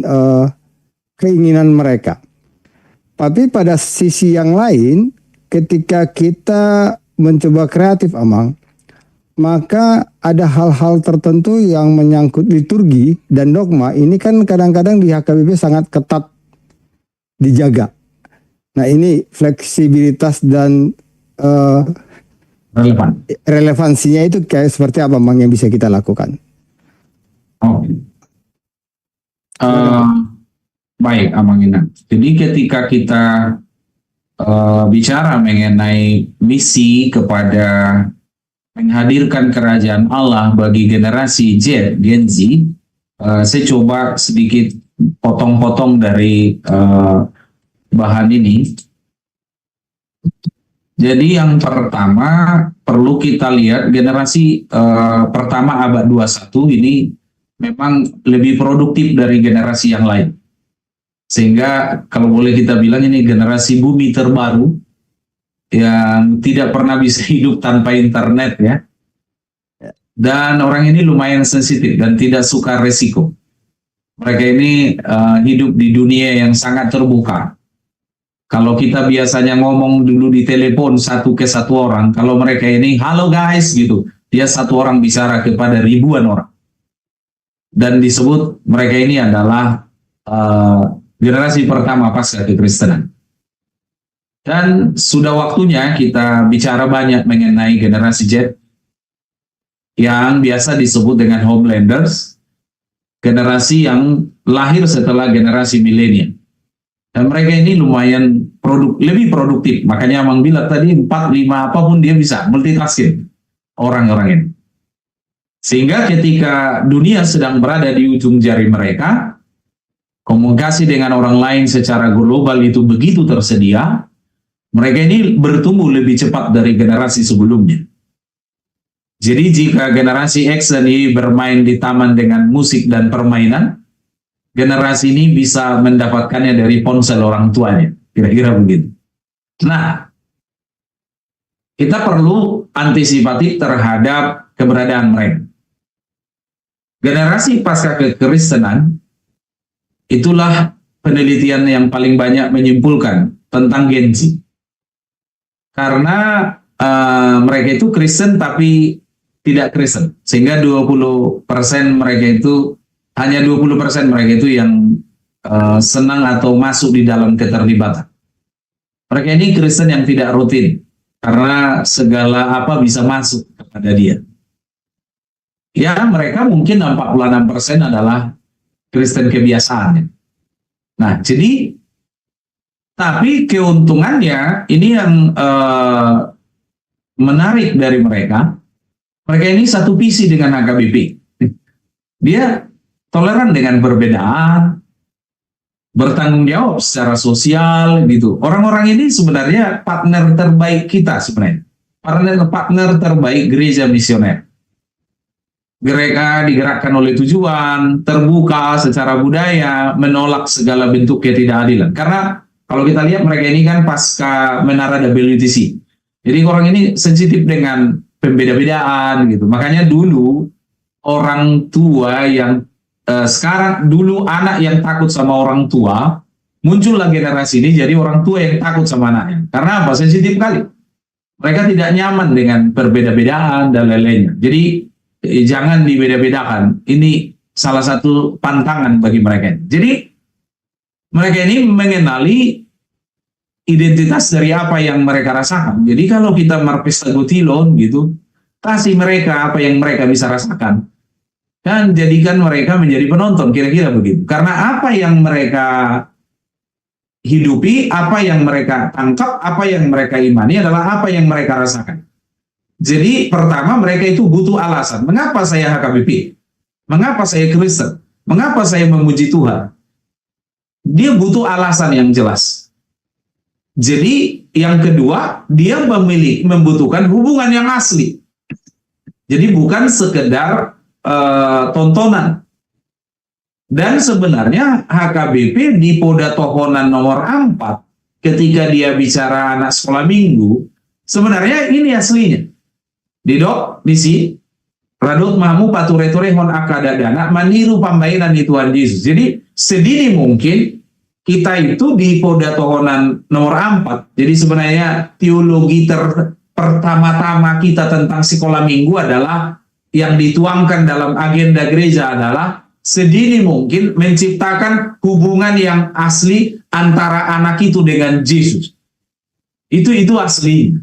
keinginan mereka. Tapi pada sisi yang lain, ketika kita mencoba kreatif Amang, maka ada hal-hal tertentu yang menyangkut liturgi dan dogma. Ini kan kadang-kadang di HKBP sangat ketat dijaga. Nah ini fleksibilitas dan relevansinya itu kayak seperti apa Mang yang bisa kita lakukan? Oke. Baik Amang Inang. Jadi ketika kita bicara mengenai misi kepada menghadirkan kerajaan Allah bagi generasi Z, Gen Z, saya coba sedikit potong-potong dari bahan ini. Jadi yang pertama perlu kita lihat generasi pertama abad 21 ini memang lebih produktif dari generasi yang lain. Sehingga kalau boleh kita bilang ini generasi bumi terbaru yang tidak pernah bisa hidup tanpa internet ya. Dan orang ini lumayan sensitif dan tidak suka resiko. Mereka ini hidup di dunia yang sangat terbuka. Kalau kita biasanya ngomong dulu di telepon satu ke satu orang, kalau mereka ini halo guys gitu, dia satu orang bicara kepada ribuan orang. Dan disebut mereka ini adalah generasi pertama pasca kekristenan. Dan sudah waktunya kita bicara banyak mengenai generasi Z yang biasa disebut dengan homelanders, generasi yang lahir setelah generasi milenial. Dan mereka ini lumayan lebih produktif. Makanya Amang bilang tadi 4-5 apapun dia bisa multitasking orang-orang ini. Sehingga ketika dunia sedang berada di ujung jari mereka, komunikasi dengan orang lain secara global itu begitu tersedia, mereka ini bertumbuh lebih cepat dari generasi sebelumnya. Jadi jika generasi X dan Y bermain di taman dengan musik dan permainan, generasi ini bisa mendapatkannya dari ponsel orang tuanya. Kira-kira begitu. Nah, kita perlu antisipatif terhadap keberadaan mereka. Generasi pasca kekristenan itulah penelitian yang paling banyak menyimpulkan tentang Gen Z. Karena mereka itu Kristen tapi tidak Kristen. Sehingga 20% mereka itu, hanya 20% mereka itu yang senang atau masuk di dalam keterlibatan. Mereka ini Kristen yang tidak rutin. Karena segala apa bisa masuk kepada dia. Ya, mereka mungkin 46% adalah Kristen kebiasaan. Nah, jadi tapi keuntungannya ini yang menarik dari mereka. Mereka ini satu visi dengan HKBP. Dia toleran dengan perbedaan, bertanggung jawab secara sosial gitu. Orang-orang ini sebenarnya partner terbaik kita sebenarnya. Partner terbaik gereja misioner. Mereka digerakkan oleh tujuan, terbuka secara budaya, menolak segala bentuk ketidakadilan. Karena kalau kita lihat mereka ini kan pasca menara WTC. Jadi orang ini sensitif dengan pembeda-bedaan gitu. Makanya dulu orang tua yang sekarang dulu anak yang takut sama orang tua, muncullah generasi ini jadi orang tua yang takut sama anaknya. Karena apa? Sensitif kali. Mereka tidak nyaman dengan perbeda-bedaan dan lain-lainnya. Jadi jangan dibeda-bedakan. Ini salah satu pantangan bagi mereka. Jadi mereka ini mengenali identitas dari apa yang mereka rasakan. Jadi kalau kita marpestagotilon gitu, kasih mereka apa yang mereka bisa rasakan. Dan jadikan mereka menjadi penonton, kira-kira begitu. Karena apa yang mereka hidupi, apa yang mereka tangkap, apa yang mereka imani adalah apa yang mereka rasakan. Jadi pertama mereka itu butuh alasan. Mengapa saya HKBP? Mengapa saya Kristen? Mengapa saya memuji Tuhan? Dia butuh alasan yang jelas. Jadi yang kedua, dia membutuhkan hubungan yang asli. Jadi bukan sekedar tontonan. Dan sebenarnya HKBP di Poda Tohonan nomor 4, ketika dia bicara anak sekolah minggu, sebenarnya ini aslinya. Didok, disi, radot mamu pature-ture hon akadadana, maniru pambainan di Tuhan Yesus. Jadi sedini mungkin kita itu di Poda Tohonan nomor 4. Jadi sebenarnya teologi pertama-tama kita tentang sekolah minggu adalah yang dituangkan dalam agenda gereja adalah sedini mungkin menciptakan hubungan yang asli antara anak itu dengan Yesus. Itu asli.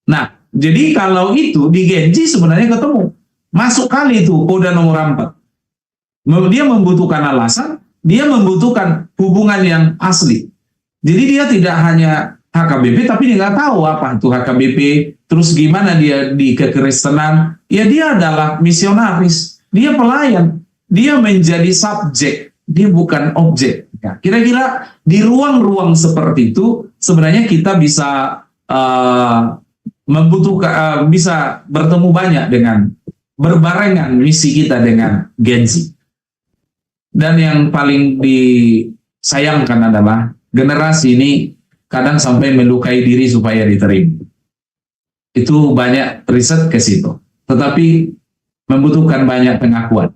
Nah, jadi kalau itu di Gen Z sebenarnya ketemu. Masuk kali itu Poda nomor 4. Dia membutuhkan alasan, dia membutuhkan hubungan yang asli. Jadi dia tidak hanya HKBP, tapi dia nggak tahu apa itu HKBP, terus gimana dia di kekristenan. Ya dia adalah misionaris, dia pelayan, dia menjadi subjek, dia bukan objek. Ya, kira-kira di ruang-ruang seperti itu sebenarnya kita bisa bisa bertemu banyak dengan berbarengan misi kita dengan Gen Z. Dan yang paling disayangkan adalah generasi ini kadang sampai melukai diri supaya diterima. Itu banyak riset ke situ. Tetapi membutuhkan banyak pengakuan.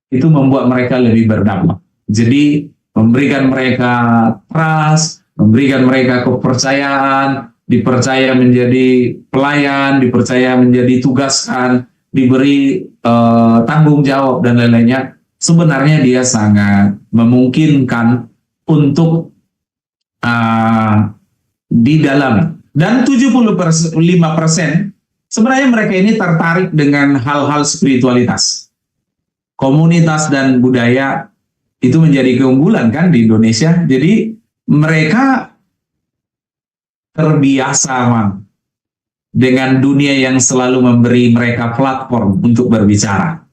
Itu membuat mereka lebih berdampak. Jadi memberikan mereka trust, memberikan mereka kepercayaan, dipercaya menjadi pelayan, dipercaya menjadi tugaskan, diberi tanggung jawab dan lain-lainnya. Sebenarnya dia sangat memungkinkan untuk didalami. Dan 75% sebenarnya mereka ini tertarik dengan hal-hal spiritualitas. Komunitas dan budaya itu menjadi keunggulan kan di Indonesia. Jadi mereka terbiasa dengan dunia yang selalu memberi mereka platform untuk berbicara.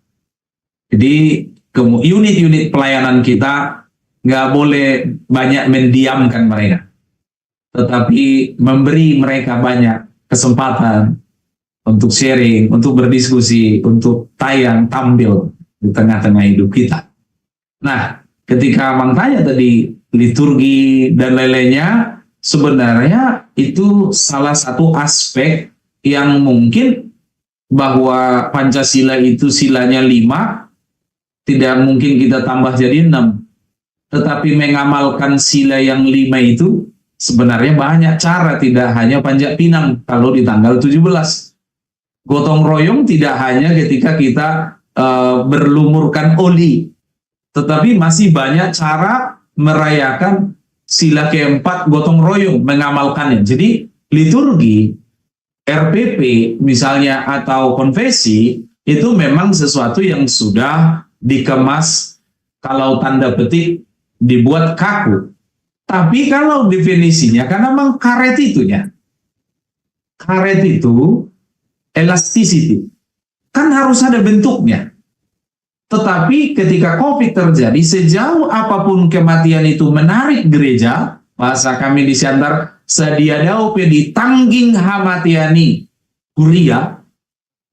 Jadi unit-unit pelayanan kita nggak boleh banyak mendiamkan mereka, tetapi memberi mereka banyak kesempatan untuk sharing, untuk berdiskusi, untuk tampil di tengah-tengah hidup kita. Nah, ketika Mang tanya tadi liturgi dan lain-lainnya, sebenarnya itu salah satu aspek yang mungkin bahwa Pancasila itu silanya 5, tidak mungkin kita tambah jadi 6. tetapi mengamalkan sila yang 5 itu sebenarnya banyak cara, tidak hanya panjat pinang kalau di tanggal 17. Gotong royong tidak hanya ketika kita berlumurkan oli, tetapi masih banyak cara merayakan sila keempat gotong royong, mengamalkannya. Jadi liturgi, RPP misalnya atau konfesi itu memang sesuatu yang sudah dikemas, kalau tanda petik dibuat kaku. Tapi kalau definisinya, karena memang karet itu elasticity, kan harus ada bentuknya. Tetapi ketika COVID terjadi, sejauh apapun kematian itu menarik gereja, bahasa kami di Siantar, sediadau di tangging hamatiani kuria,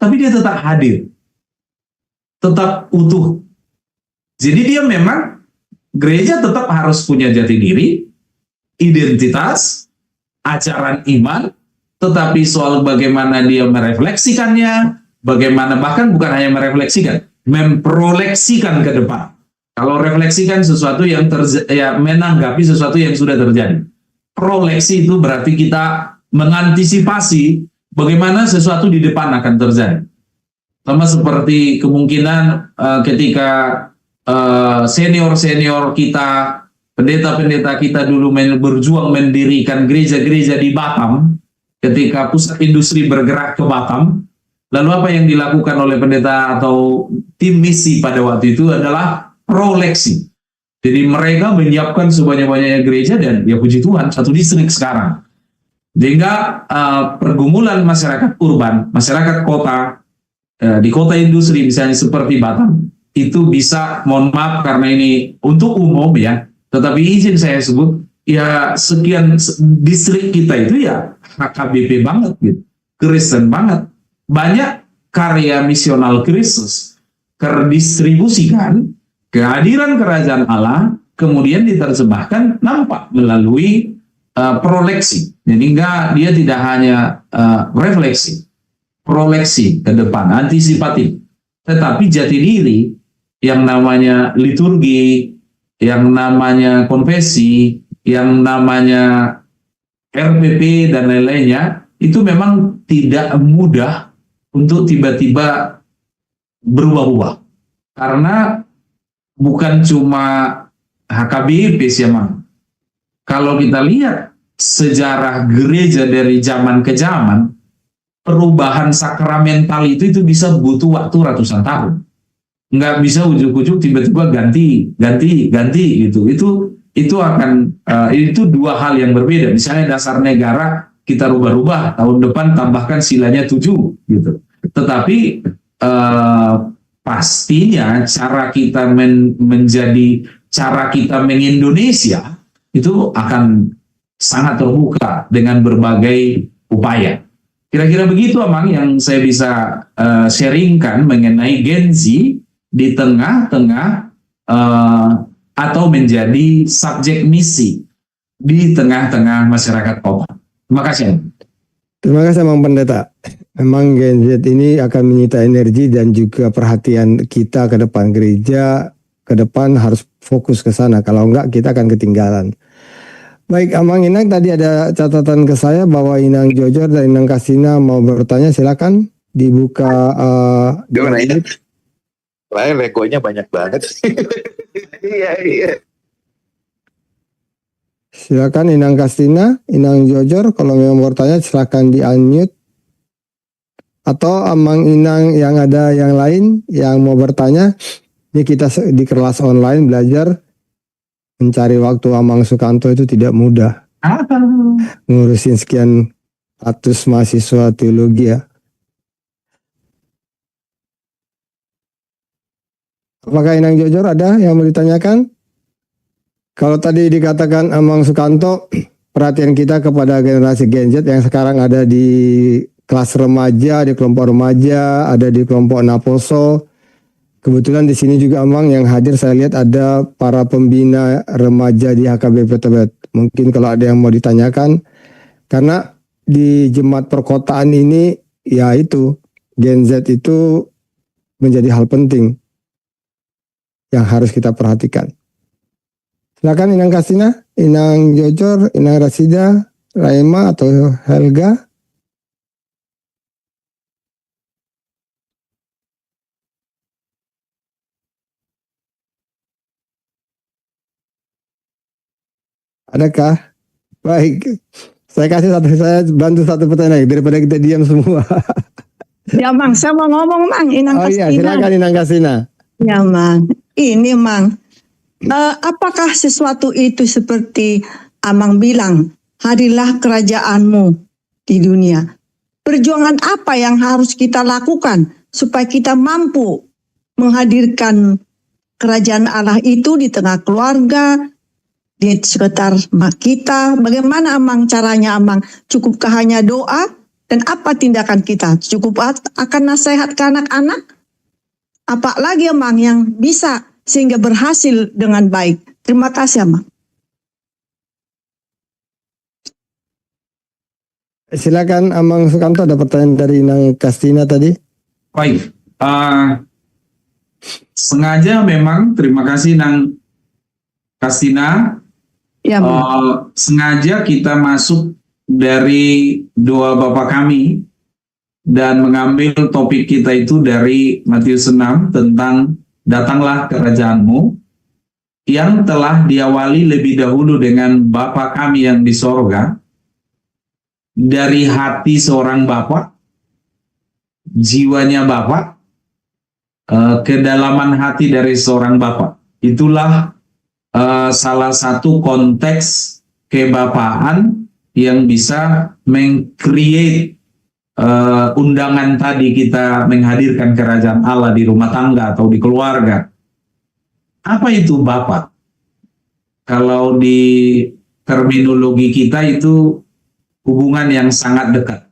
tapi dia tetap hadir, tetap utuh. Jadi dia memang, gereja tetap harus punya jati diri, identitas, ajaran iman, tetapi soal bagaimana dia merefleksikannya, bagaimana, bahkan bukan hanya merefleksikan, memproleksikan ke depan. Kalau refleksikan sesuatu yang menanggapi sesuatu yang sudah terjadi. Proleksi itu berarti kita mengantisipasi bagaimana sesuatu di depan akan terjadi. Sama seperti kemungkinan ketika senior-senior kita, pendeta-pendeta kita dulu berjuang mendirikan gereja-gereja di Batam, ketika pusat industri bergerak ke Batam, lalu apa yang dilakukan oleh pendeta atau tim misi pada waktu itu adalah proleksi. Jadi mereka menyiapkan sebanyak-banyaknya gereja, dan ya puji Tuhan, satu distrik sekarang. Sehingga pergumulan masyarakat urban, masyarakat kota, di kota industri misalnya seperti Batam, itu bisa, mohon maaf karena ini untuk umum ya, tetapi izin saya sebut, ya sekian distrik kita itu ya HKBP banget gitu, Kristen banget. Banyak karya misional Kristus terdistribusikan, kehadiran kerajaan Allah kemudian diterjemahkan nampak melalui proleksi. Jadi dia tidak hanya refleksi, proleksi ke depan, antisipatif, tetapi jati diri, yang namanya liturgi, yang namanya konfesi, yang namanya RPP dan lain-lainnya, itu memang tidak mudah untuk tiba-tiba berubah-ubah. Karena bukan cuma HKBP sih emang. Kalau kita lihat sejarah gereja dari zaman ke zaman, perubahan sakramental itu bisa butuh waktu ratusan tahun. Nggak bisa ujuk-ujuk tiba-tiba ganti gitu. Itu akan itu dua hal yang berbeda. Misalnya dasar negara kita rubah-rubah, tahun depan tambahkan silanya 7 gitu. Tetapi pastinya cara kita cara kita mengindonesia itu akan sangat terbuka dengan berbagai upaya. Kira-kira begitu Amang yang saya bisa sharingkan mengenai Gen Z di tengah-tengah atau menjadi subjek misi di tengah-tengah masyarakat kota. Terima kasih. Terima kasih Bang Pendeta. Memang Gen Z ini akan menyita energi dan juga perhatian kita ke depan. Gereja ke depan harus fokus ke sana. Kalau enggak kita akan ketinggalan. Baik, Amang Inang, tadi ada catatan ke saya bahwa Inang Jojor dan Inang Kastina mau bertanya, silakan dibuka. Lain legonya banyak banget. Iya. Silakan Inang Kastina, Inang Jojor, kalau memang mau bertanya silakan di unmute. Atau Amang Inang yang ada yang lain yang mau bertanya, ini kita di kelas online belajar, mencari waktu Amang Sukanto itu tidak mudah. Ngurusin sekian ratus mahasiswa teologi ya. Apakah Inang Jojor ada yang mau ditanyakan? Kalau tadi dikatakan Amang Sukanto, perhatian kita kepada generasi Gen Z yang sekarang ada di kelas remaja, di kelompok remaja, ada di kelompok Naposo. Kebetulan di sini juga Amang yang hadir, saya lihat ada para pembina remaja di HKBP Tebet. Mungkin kalau ada yang mau ditanyakan, karena di jemaat perkotaan ini ya itu Gen Z itu menjadi hal penting yang harus kita perhatikan. Silakan Inang Kastina, Inang Jojor, Inang Rasida, Raima atau Helga. Adakah? Baik. Saya bantu satu pertanyaan lagi daripada kita diam semua. Ya Mang, saya mau ngomong Mang, Inang Oh iya, Kastina. silakan Inang Kastina. Ya Mang, ini Mang, apakah sesuatu itu seperti Amang bilang, hadirlah kerajaanmu di dunia. Perjuangan apa yang harus kita lakukan supaya kita mampu menghadirkan kerajaan Allah itu di tengah keluarga, di sekitar kita? Bagaimana Amang caranya Amang? Cukupkah hanya doa? Dan apa tindakan kita? Cukup akan nasihat ke anak-anak? Apa lagi Amang yang bisa sehingga berhasil dengan baik? Terima kasih Amang. Silakan Amang Sukanto, ada pertanyaan dari Inang Kastina tadi. Baik, sengaja memang terima kasih Nang Kastina. Ya Mang. Sengaja kita masuk dari doa Bapa kami dan mengambil topik kita itu dari Matius 6 tentang datanglah kerajaanmu, yang telah diawali lebih dahulu dengan Bapa kami yang di sorga. Dari hati seorang Bapa, jiwanya Bapa, kedalaman hati dari seorang Bapa. Itulah salah satu konteks kebapaan yang bisa meng-create undangan tadi kita menghadirkan kerajaan Allah di rumah tangga atau di keluarga. Apa itu Bapa? Kalau di terminologi kita itu hubungan yang sangat dekat.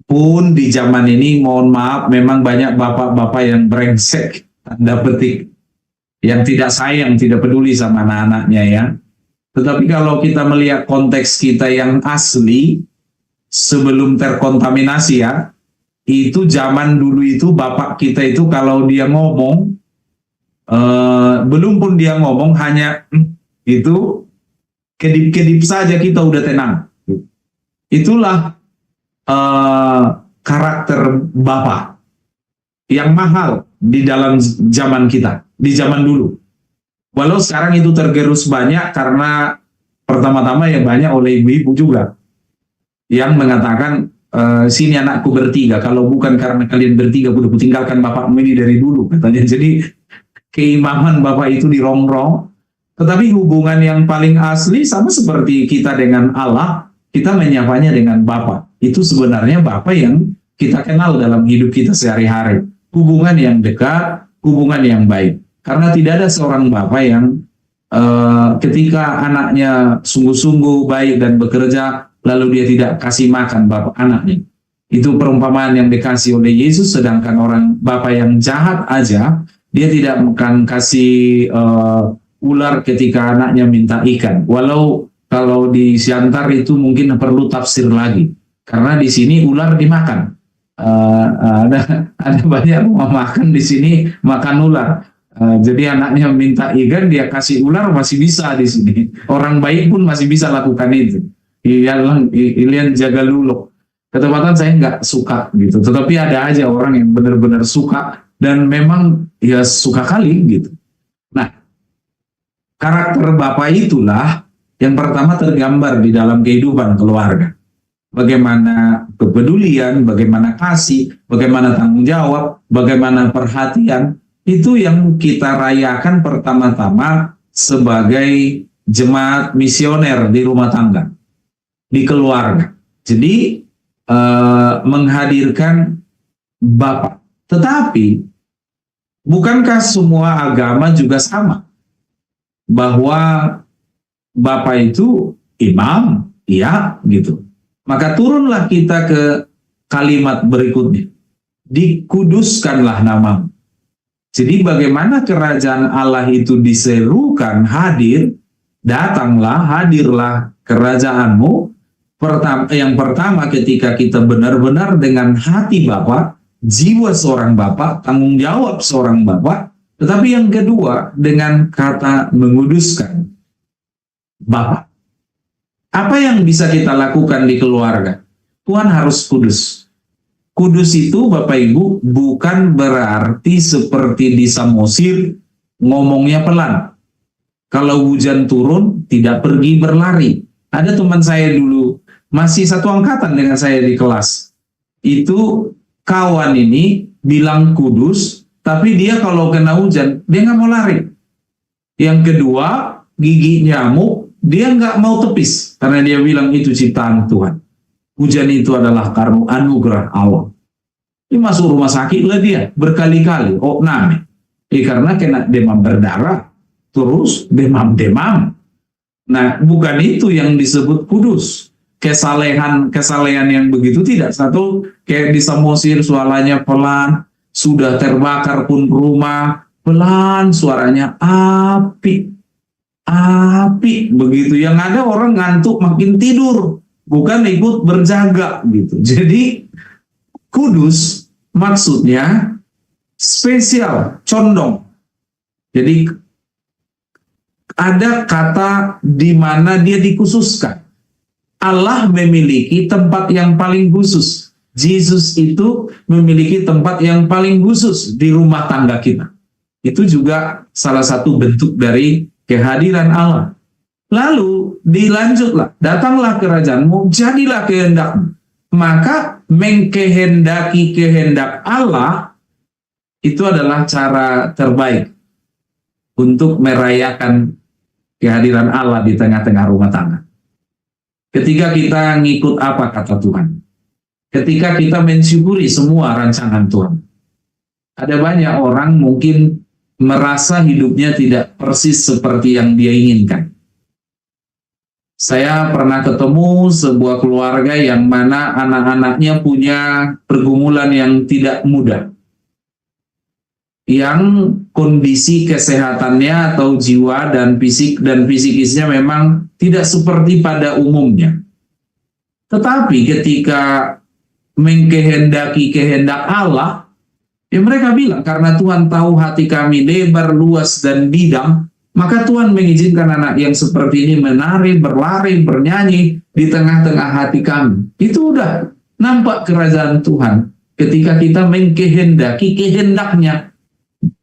Pun di zaman ini, mohon maaf, memang banyak bapak-bapak yang brengsek, tanda petik, yang tidak sayang, tidak peduli sama anak-anaknya ya. Tetapi kalau kita melihat konteks kita yang asli, sebelum terkontaminasi ya, itu zaman dulu itu bapak kita itu kalau dia ngomong, belum pun dia ngomong, hanya itu kedip-kedip saja kita udah tenang. Itulah karakter Bapa yang mahal di dalam zaman kita, di zaman dulu. Walau sekarang itu tergerus banyak karena pertama-tama ya banyak oleh ibu-ibu juga yang mengatakan, sini anakku bertiga, kalau bukan karena kalian bertiga udah kutinggalkan bapakmu ini dari dulu, katanya. Jadi keimaman Bapak itu dirongrong. Tetapi hubungan yang paling asli sama seperti kita dengan Allah, kita menyapanya dengan Bapa. Itu sebenarnya Bapa yang kita kenal dalam hidup kita sehari-hari. Hubungan yang dekat, hubungan yang baik. Karena tidak ada seorang Bapa yang ketika anaknya sungguh-sungguh baik dan bekerja, lalu dia tidak kasih makan Bapak anaknya. Itu perumpamaan yang dikasih oleh Yesus, sedangkan orang Bapa yang jahat aja, dia tidak akan kasih ular ketika anaknya minta ikan. Walau kalau di Siantar itu mungkin perlu tafsir lagi, karena di sini ular dimakan. Ada banyak rumah makan di sini makan ular. Jadi anaknya minta ikan, dia kasih ular, masih bisa di sini. Orang baik pun masih bisa lakukan itu. Ilian jaga luluk. Ketepatan saya nggak suka gitu. Tetapi ada aja orang yang benar-benar suka dan memang ya suka kali gitu. Nah, karakter Bapak itulah yang pertama tergambar di dalam kehidupan keluarga. Bagaimana kepedulian, bagaimana kasih, bagaimana tanggung jawab, bagaimana perhatian, itu yang kita rayakan pertama-tama sebagai jemaat misioner di rumah tangga, di keluarga. Jadi menghadirkan Bapak. Tetapi bukankah semua agama juga sama? Bahwa Bapak itu imam, iya gitu. Maka turunlah kita ke kalimat berikutnya. Dikuduskanlah namamu. Jadi bagaimana kerajaan Allah itu diserukan hadir, datanglah, hadirlah kerajaanmu. Yang pertama ketika kita benar-benar dengan hati Bapa, jiwa seorang Bapa, tanggung jawab seorang Bapa, Tetapi yang kedua dengan kata menguduskan. Bapa. Apa yang bisa kita lakukan di keluarga? Tuhan harus kudus. Kudus itu Bapak Ibu bukan berarti seperti di Samosir ngomongnya pelan. Kalau hujan turun tidak pergi berlari. Ada teman saya dulu masih satu angkatan dengan saya di kelas. Itu kawan ini bilang kudus, tapi dia kalau kena hujan dia nggak mau lari. Yang kedua gigi nyamuk, dia nggak mau tepis karena dia bilang itu ciptaan Tuhan. Hujan itu adalah karena anugerah Allah. Dia masuk rumah sakit lah dia berkali-kali. Oh name. Karena kena demam berdarah, terus demam-demam. Nah bukan itu yang disebut kudus. Kesalehan yang begitu tidak. Satu kayak di Samosir suaranya pelan, sudah terbakar pun rumah pelan, suaranya api begitu. Yang ada orang ngantuk makin tidur, bukan ikut berjaga gitu. Jadi kudus maksudnya spesial, condong. Jadi ada kata di mana dia dikhususkan. Allah memiliki tempat yang paling khusus. Yesus itu memiliki tempat yang paling khusus di rumah tangga kita. Itu juga salah satu bentuk dari kehadiran Allah. Lalu dilanjutlah, datanglah kerajaanmu, jadilah kehendakmu. Maka mengkehendaki kehendak Allah itu adalah cara terbaik untuk merayakan kehadiran Allah di tengah-tengah rumah tangga. Ketika kita ngikut apa kata Tuhan, ketika kita mensyukuri semua rancangan Tuhan. Ada banyak orang mungkin merasa hidupnya tidak persis seperti yang dia inginkan. Saya pernah ketemu sebuah keluarga yang mana anak-anaknya punya pergumulan yang tidak mudah. Yang kondisi kesehatannya atau jiwa dan fisikisnya memang tidak seperti pada umumnya. Tetapi ketika mengkehendaki kehendak Allah, ya mereka bilang karena Tuhan tahu hati kami lebar, luas dan bidang, maka Tuhan mengizinkan anak yang seperti ini menari, berlari, bernyanyi di tengah-tengah hati kami. Itu udah nampak kerajaan Tuhan ketika kita mengkehendaki kehendaknya.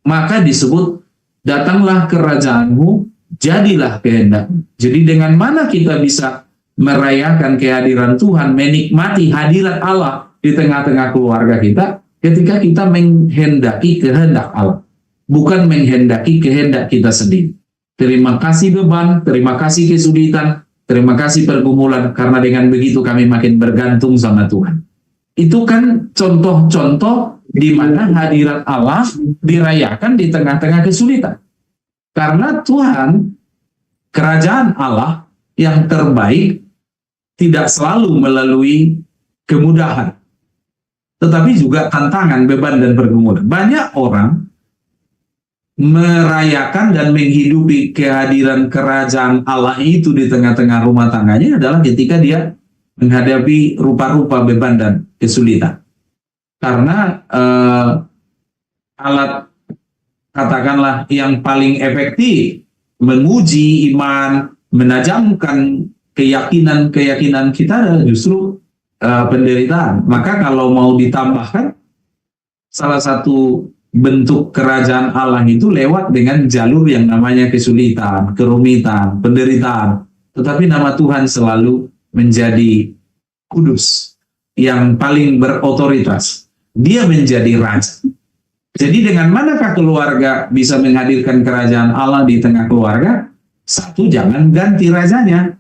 Maka disebut datanglah kerajaanmu, jadilah kehendakmu. Jadi dengan mana kita bisa merayakan kehadiran Tuhan, menikmati hadirat Allah di tengah-tengah keluarga kita, ketika kita menghendaki kehendak Allah, bukan menghendaki kehendak kita sendiri. Terima kasih beban, terima kasih kesulitan, terima kasih pergumulan, karena dengan begitu kami makin bergantung sama Tuhan. Itu kan contoh-contoh di mana hadirat Allah dirayakan di tengah-tengah kesulitan. Karena Tuhan, kerajaan Allah yang terbaik tidak selalu melalui kemudahan, tetapi juga tantangan, beban, dan pergumulan. Banyak orang merayakan dan menghidupi kehadiran kerajaan Allah itu di tengah-tengah rumah tangganya adalah ketika dia menghadapi rupa-rupa beban dan kesulitan. Karena alat katakanlah yang paling efektif menguji iman, menajamkan keyakinan kita adalah justru penderitaan. Maka kalau mau ditambahkan, salah satu bentuk kerajaan Allah itu lewat dengan jalur yang namanya kesulitan, kerumitan, penderitaan. Tetapi nama Tuhan selalu menjadi kudus, yang paling berotoritas. Dia menjadi raja. Jadi dengan manakah keluarga bisa menghadirkan kerajaan Allah di tengah keluarga? Satu, jangan ganti rajanya.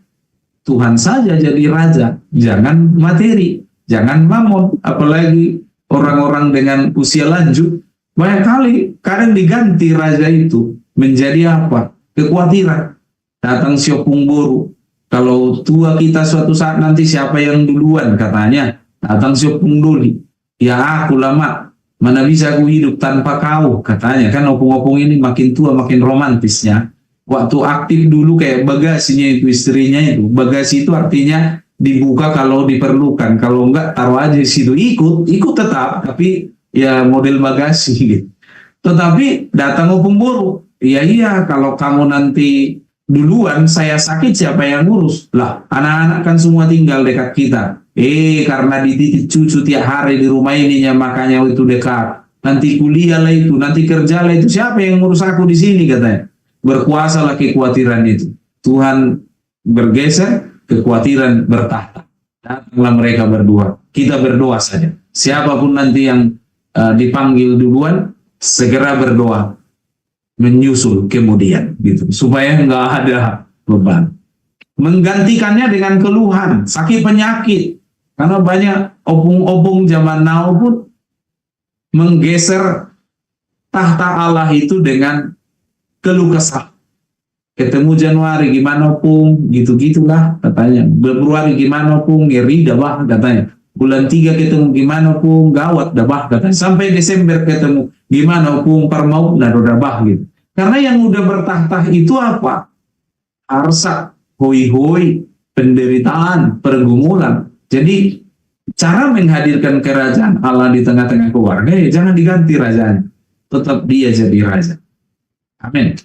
Tuhan saja jadi raja. Jangan materi, jangan mamon. Apalagi orang-orang dengan usia lanjut, banyak kali kadang diganti raja itu menjadi apa? Kekhawatiran. Datang siopung boru. Kalau tua kita suatu saat nanti siapa yang duluan katanya. Datang siopung doli. Ya aku lama, mana bisa aku hidup tanpa kau, katanya. Kan opung-opung ini makin tua makin romantisnya. Waktu aktif dulu kayak bagasinya itu, istrinya itu. Bagasi itu artinya dibuka kalau diperlukan. Kalau enggak taruh aja di situ. Ikut tetap, tapi ya model bagasi gitu. Tetapi datang opung boru. Iya, kalau kamu nanti duluan saya sakit siapa yang ngurus? Lah, anak-anak kan semua tinggal dekat kita. Karena dititip cucu tiap hari di rumah ininya makanya itu dekat. Nanti kuliah lah itu, nanti kerja lah itu, siapa yang ngurus aku di sini katanya. Berkuasalah kekhawatiran itu. Tuhan bergeser, kekhawatiran bertahta. Datanglah mereka berdua. Kita berdoa saja. Siapapun nanti yang dipanggil duluan, segera berdoa. Menyusul kemudian gitu supaya nggak ada beban, menggantikannya dengan keluhan sakit penyakit, karena banyak opung-opung zaman now pun menggeser tahta Allah itu dengan keluh kesah. Ketemu Januari gimana opung, gitu-gitulah katanya. Februari gimana opung, ngeri dah bah katanya. Bulan 3 ketemu gimana opung, gawat dah bah katanya. Sampai Desember ketemu gimana opung, parmaut dah bah gitu. Karena yang udah bertahta itu apa? Harsa, hoi-hoi, penderitaan, pergumulan. Jadi cara menghadirkan kerajaan Allah di tengah-tengah keluarga ya jangan diganti rajanya. Tetap dia jadi raja. Amin.